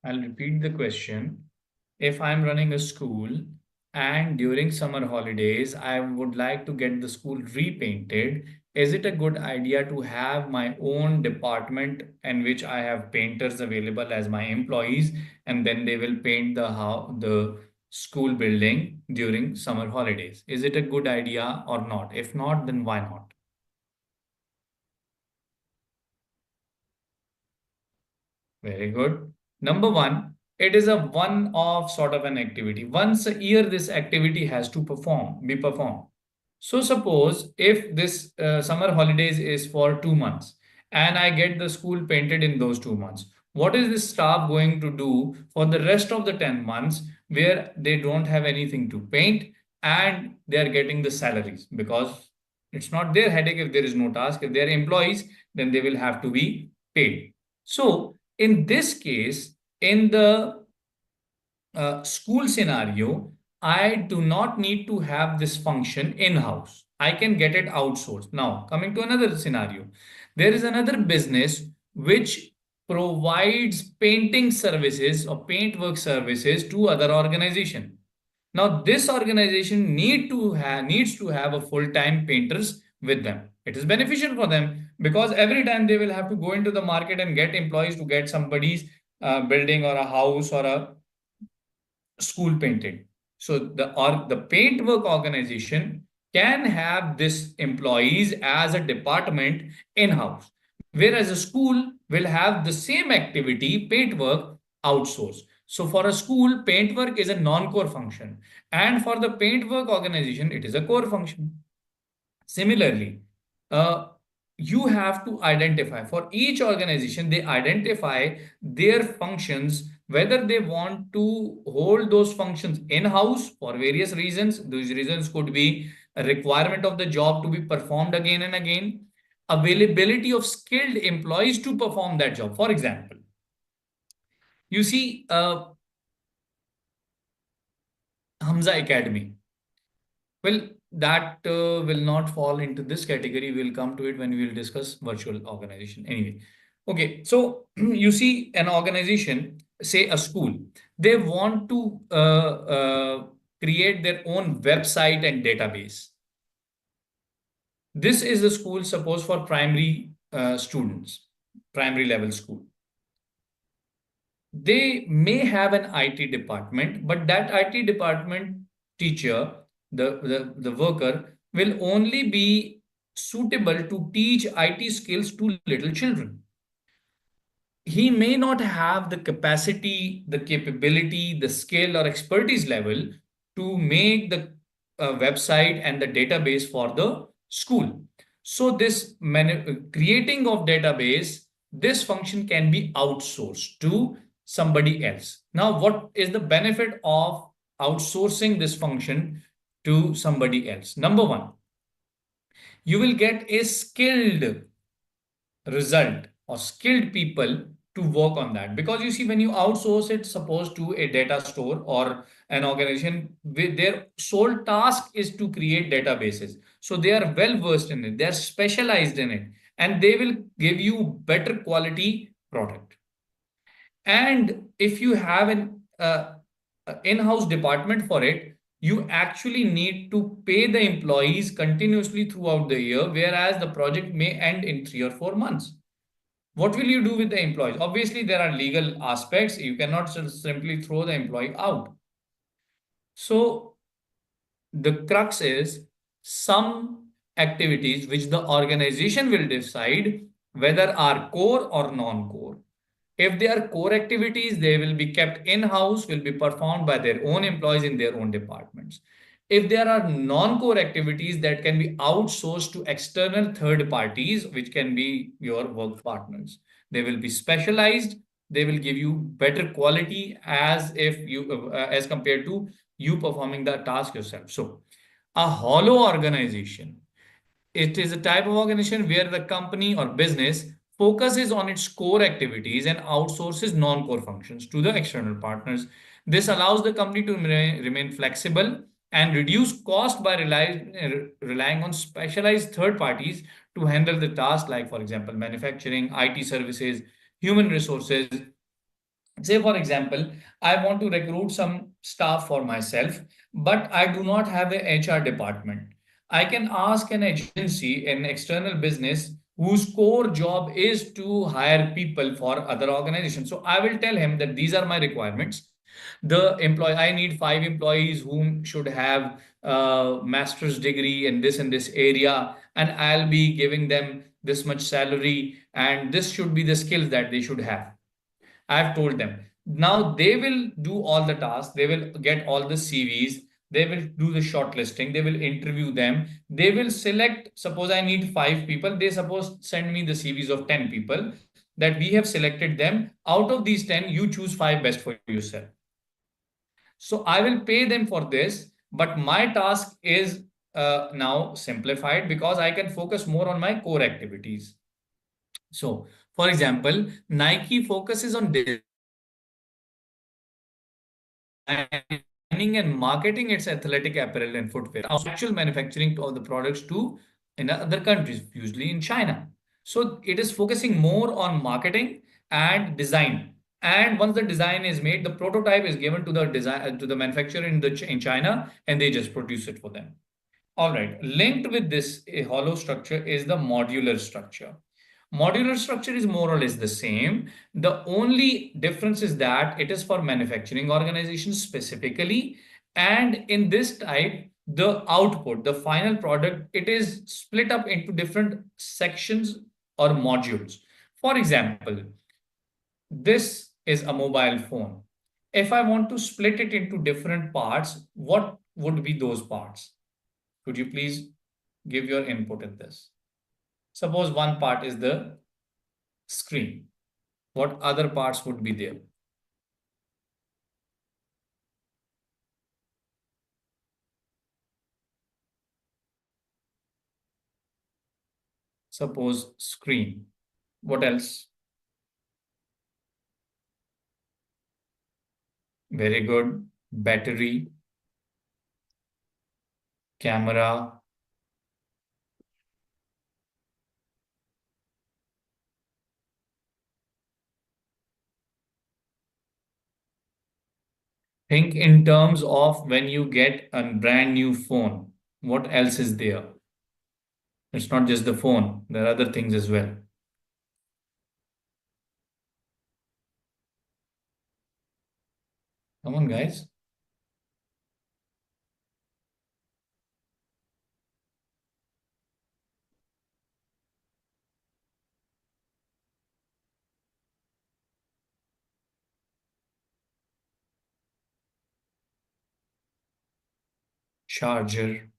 I'll repeat the question. If I'm running a school and during summer holidays, I would like to get the school repainted, is it a good idea to have my own department in which I have painters available as my employees and then they will paint the school building during summer holidays? Is it a good idea or not? If not, then why not? Very good. Number one, it is a one-off sort of an activity. Once a year, this activity has to be performed. So suppose if this summer holidays is for 2 months and I get the school painted in those 2 months, what is this staff going to do for the rest of the 10 months where they don't have anything to paint and they are getting the salaries? Because it's not their headache if there is no task. If they are employees, then they will have to be paid. So in this case, in the school scenario, I do not need to have this function in-house. I can get it outsourced. Now, coming to another scenario, there is another business which provides painting services or paintwork services to other organization. Now, this organization needs to have a full-time painters with them. It is beneficial for them because every time they will have to go into the market and get employees to get somebody's building or a house or a school painted. So the paintwork organization can have this employees as a department in-house, whereas a school will have the same activity, paintwork, outsourced. So for a school, paintwork is a non-core function, and for the paintwork organization, it is a core function. Similarly, uh, you have to identify for each organization, they identify their functions, whether they want to hold those functions in-house for various reasons. Those reasons could be a requirement of the job to be performed again and again, availability of skilled employees to perform that job. For example, you see, Hamza Academy. Well, that will not fall into this category. We'll come to it when we will discuss virtual organization. Anyway, okay. So you see an organization, say a school, they want to create their own website and database. This is the school, suppose for primary students, primary level school. They may have an IT department, but that IT department teacher, the worker, will only be suitable to teach IT skills to little children. He may not have the capacity, the capability, the skill or expertise level to make the website and the database for the school. So this creating of database, this function can be outsourced to somebody else. Now, what is the benefit of outsourcing this function to somebody else? Number one, you will get a skilled result or skilled people to work on that, because you see, when you outsource it, suppose to a data store or an organization, with their sole task is to create databases, so they are well versed in it, they are specialized in it, and they will give you better quality product. And if you have an in-house department for it, you actually need to pay the employees continuously throughout the year, whereas the project may end in 3 or 4 months. What will you do with the employees? Obviously, there are legal aspects. You cannot simply throw the employee out. So the crux is some activities which the organization will decide whether are core or non-core. If they are core activities, they will be kept in-house, will be performed by their own employees in their own departments. If there are non-core activities that can be outsourced to external third parties, which can be your work partners, they will be specialized. They will give you better quality as if you, as compared to you performing the task yourself. So, a hollow organization, it is a type of organization where the company or business focuses on its core activities and outsources non-core functions to the external partners. This allows the company to remain flexible and reduce cost by relying on specialized third parties to handle the tasks, like, for example, manufacturing, IT services, human resources. Say, for example, I want to recruit some staff for myself, but I do not have an HR department. I can ask an agency, an external business, whose core job is to hire people for other organizations. So I will tell him that these are my requirements. The employee, I need 5 employees whom should have a master's degree in this area, and I'll be giving them this much salary, and this should be the skills that they should have. I've told them. Now they will do all the tasks. They will get all the CVs. They will do the shortlisting. They will interview them. They will select. Suppose I need 5 people. They suppose send me the CVs of 10 people that we have selected them. Out of these 10, you choose 5 best for yourself. So I will pay them for this, but my task is now simplified because I can focus more on my core activities. So, for example, Nike focuses on designing and marketing its athletic apparel and footwear, actual manufacturing of the products to in other countries, usually in China. So it is focusing more on marketing and design. And once the design is made, the prototype is given to the design to the manufacturer in China, and they just produce it for them. All right, linked with this a hollow structure is the modular structure. Modular structure is more or less the same. The only difference is that it is for manufacturing organizations specifically. And in this type, the output, the final product, it is split up into different sections or modules. For example, this is a mobile phone. If I want to split it into different parts, what would be those parts? Could you please give your input in this? Suppose one part is the screen. What other parts would be there? Suppose screen. What else? Very good. Battery. camera, think in terms of when you get a brand new phone, what else is there? It's not just the phone, there are other things as well. Come on, guys. Charger,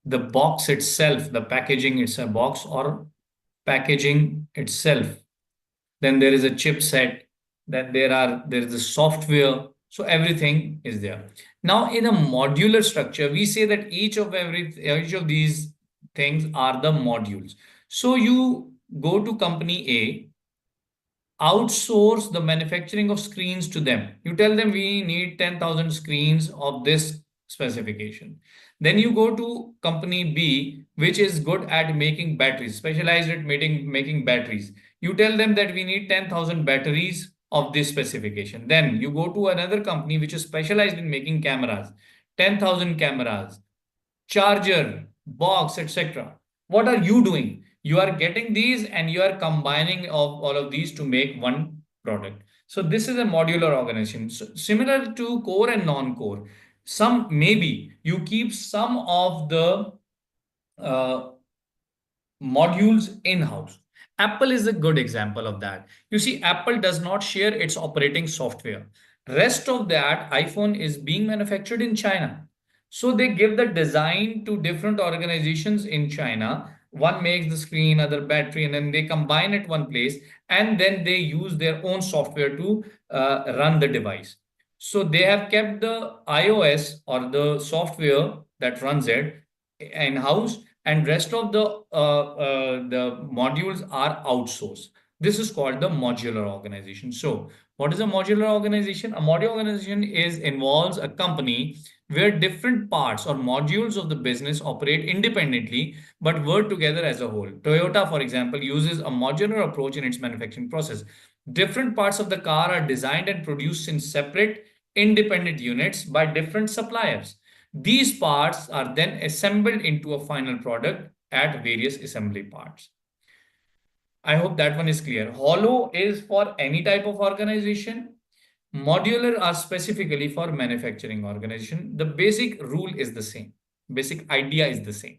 the box itself, the packaging, it's a box or packaging itself. Then there is a chipset, then there is a software. So everything is there. Now in a modular structure, we say that each of these things are the modules. So you go to company A, outsource the manufacturing of screens to them. You tell them we need 10,000 screens of this specification. Then you go to company B, which is good at making batteries, specialized at making batteries. You tell them that we need 10,000 batteries of this specification. Then you go to another company which is specialized in making cameras, 10,000 cameras, charger, box, etc. What are you doing? You are getting these and you are combining of all of these to make one product. So this is a modular organization. So similar to core and non-core. Some maybe you keep some of the uh, modules in-house. Apple is a good example of that. You see, Apple does not share its operating software. Rest of that iPhone is being manufactured in China. So they give the design to different organizations in China. One makes the screen, other battery, and then they combine it one place, and then they use their own software to run the device. So they have kept the iOS or the software that runs it in-house, and rest of the modules are outsourced. This is called the modular organization. So what is a modular organization? A modular organization involves a company where different parts or modules of the business operate independently but work together as a whole. Toyota, for example, uses a modular approach in its manufacturing process. Different parts of the car are designed and produced in separate independent units by different suppliers. These parts are then assembled into a final product at various assembly parts. I hope that one is clear. Hollow is for any type of organization. Modular are specifically for manufacturing organization. The basic rule is the same. Basic idea is the same.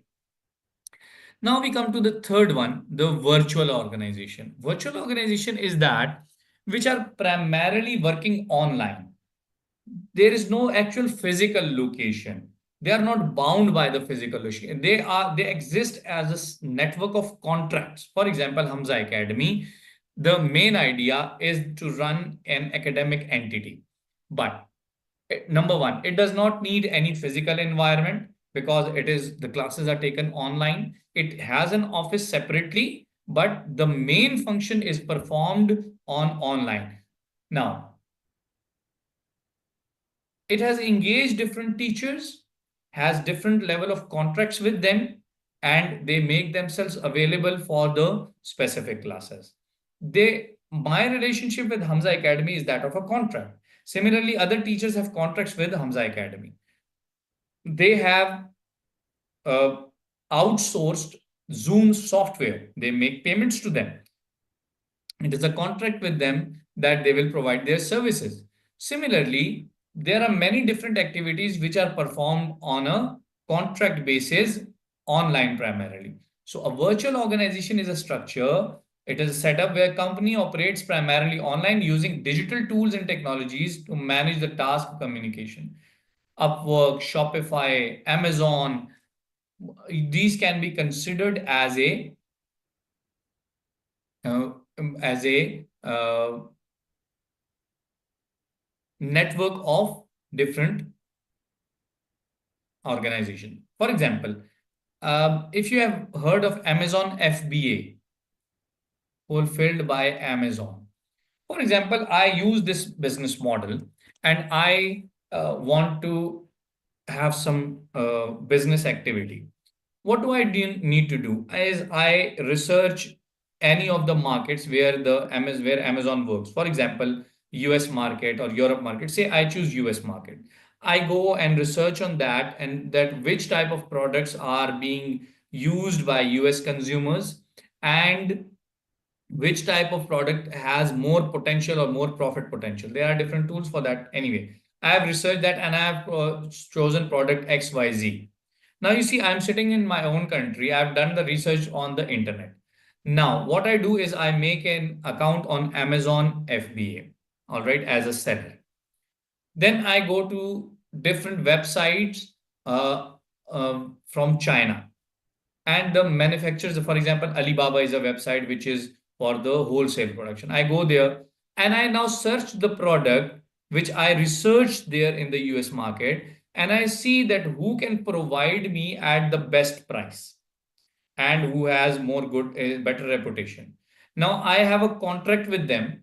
Now we come to the third one, the virtual organization. Virtual organization is that which are primarily working online. There is no actual physical location. They are not bound by the physical location. They exist as a network of contracts. For example, Hamza Academy, the main idea is to run an academic entity. But number one, it does not need any physical environment because the classes are taken online. It has an office separately, but the main function is performed on online. Now, it has engaged different teachers, has different level of contracts with them, and they make themselves available for the specific classes. My relationship with Hamza Academy is that of a contract. Similarly, other teachers have contracts with Hamza Academy. They have uh, outsourced Zoom software. They make payments to them. It is a contract with them that they will provide their services. Similarly, there are many different activities which are performed on a contract basis online primarily. So a virtual organization is a structure. It is a setup where a company operates primarily online using digital tools and technologies to manage the task of communication. Upwork, Shopify, Amazon, these can be considered uh, as a network of different organizations. For example, if you have heard of Amazon FBA, fulfilled by Amazon. For example, I use this business model and I want to have some business activity. What do I need to do? Is I research any of the markets where where Amazon works. For example, US market or Europe market. Say I choose US market. I go and research on that, and that which type of products are being used by US consumers, and which type of product has more potential or more profit potential. There are different tools for that anyway. I have researched that, and I have chosen product XYZ. Now you see, I'm sitting in my own country. I've done the research on the internet. Now, what I do is I make an account on Amazon FBA, all right, as a seller. Then I go to different websites uh, from China, and the manufacturers. For example, Alibaba is a website which is for the wholesale production. I go there and I now search the product which I researched there in the US market, and I see that who can provide me at the best price and who has more good, better reputation. Now I have a contract with them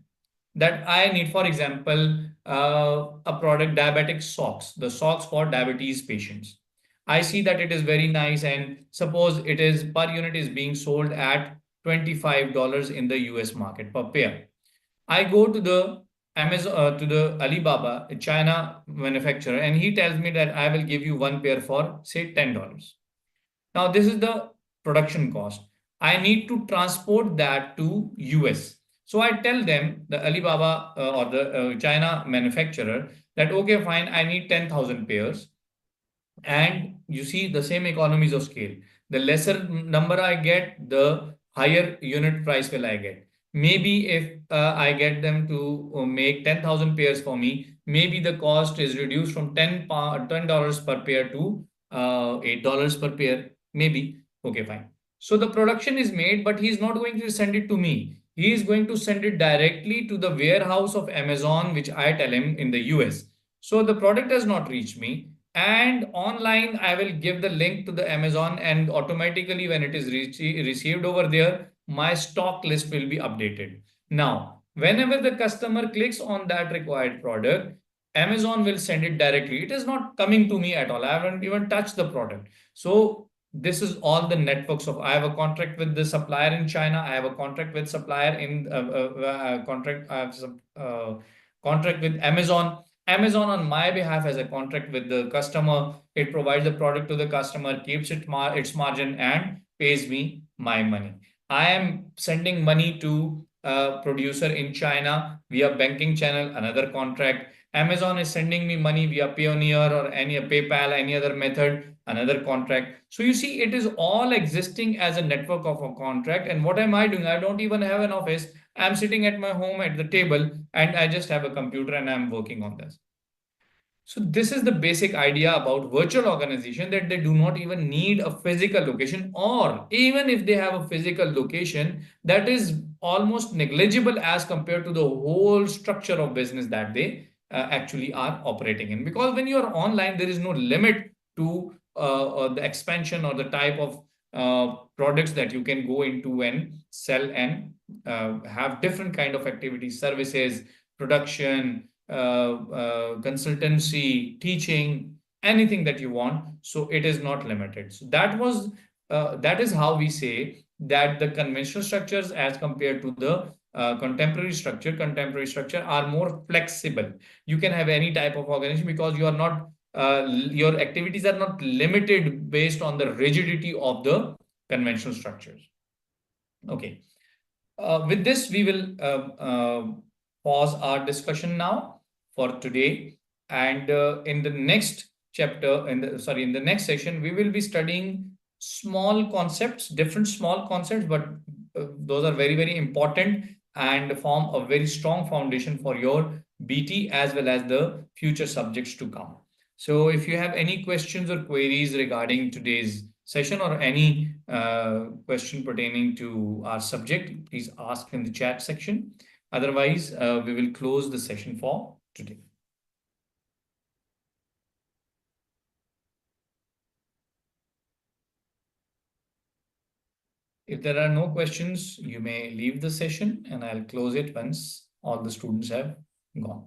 that I need. For example, a product, diabetic socks, the socks for diabetes patients. I see that it is very nice, and suppose it is per unit is being sold at $25 in the US market per pair. I go to the Amazon, to the Alibaba, a China manufacturer, and he tells me that I will give you one pair for say $10. Now, this is the production cost. I need to transport that to US. So I tell them, the Alibaba or the China manufacturer, that okay, fine, I need 10,000 pairs. And you see the same economies of scale. The lesser number I get, the higher unit price will I get. Maybe if I get them to make 10,000 pairs for me, maybe the cost is reduced from $10 per pair to $8 per pair. Maybe. Okay, fine. So the production is made, but he's not going to send it to me. He is going to send it directly to the warehouse of Amazon, which I tell him in the US. So the product does not reach me, and online I will give the link to the Amazon, and automatically when it is received over there, my stock list will be updated. Now whenever the customer clicks on that required product, Amazon will send it directly. It is not coming to me at all. I haven't even touched the product. So this is all the networks of. I have a contract with the supplier in China. I have a contract with supplier in contract. I have some contract with Amazon. Amazon on my behalf has a contract with the customer. It provides the product to the customer, keeps its margin, and pays me my money. I am sending money to a producer in China via banking channel, another contract. Amazon is sending me money via Payoneer or any PayPal, any other method, another contract. So you see, it is all existing as a network of a contract. And what am I doing? I don't even have an office. I'm sitting at my home at the table, and I just have a computer and I'm working on this. So this is the basic idea about virtual organization, that they do not even need a physical location, or even if they have a physical location, that is almost negligible as compared to the whole structure of business that they actually are operating in. Because when you are online, there is no limit to the expansion or the type of products that you can go into and sell, and have different kind of activities, services, production, consultancy, teaching, anything that you want. So it is not limited. So that is how we say that the conventional structures as compared to the contemporary structure are more flexible. You can have any type of organization because you are not your activities are not limited based on the rigidity of the conventional structures. Okay. With this, we will pause our discussion now for today. And in the next chapter, in the next session, we will be studying small concepts, different small concepts, but those are very, very important and form a very strong foundation for your BT as well as the future subjects to come. So if you have any questions or queries regarding today's session, or any question pertaining to our subject, please ask in the chat section. Otherwise, we will close the session for today. If there are no questions, you may leave the session, and I'll close it once all the students have gone.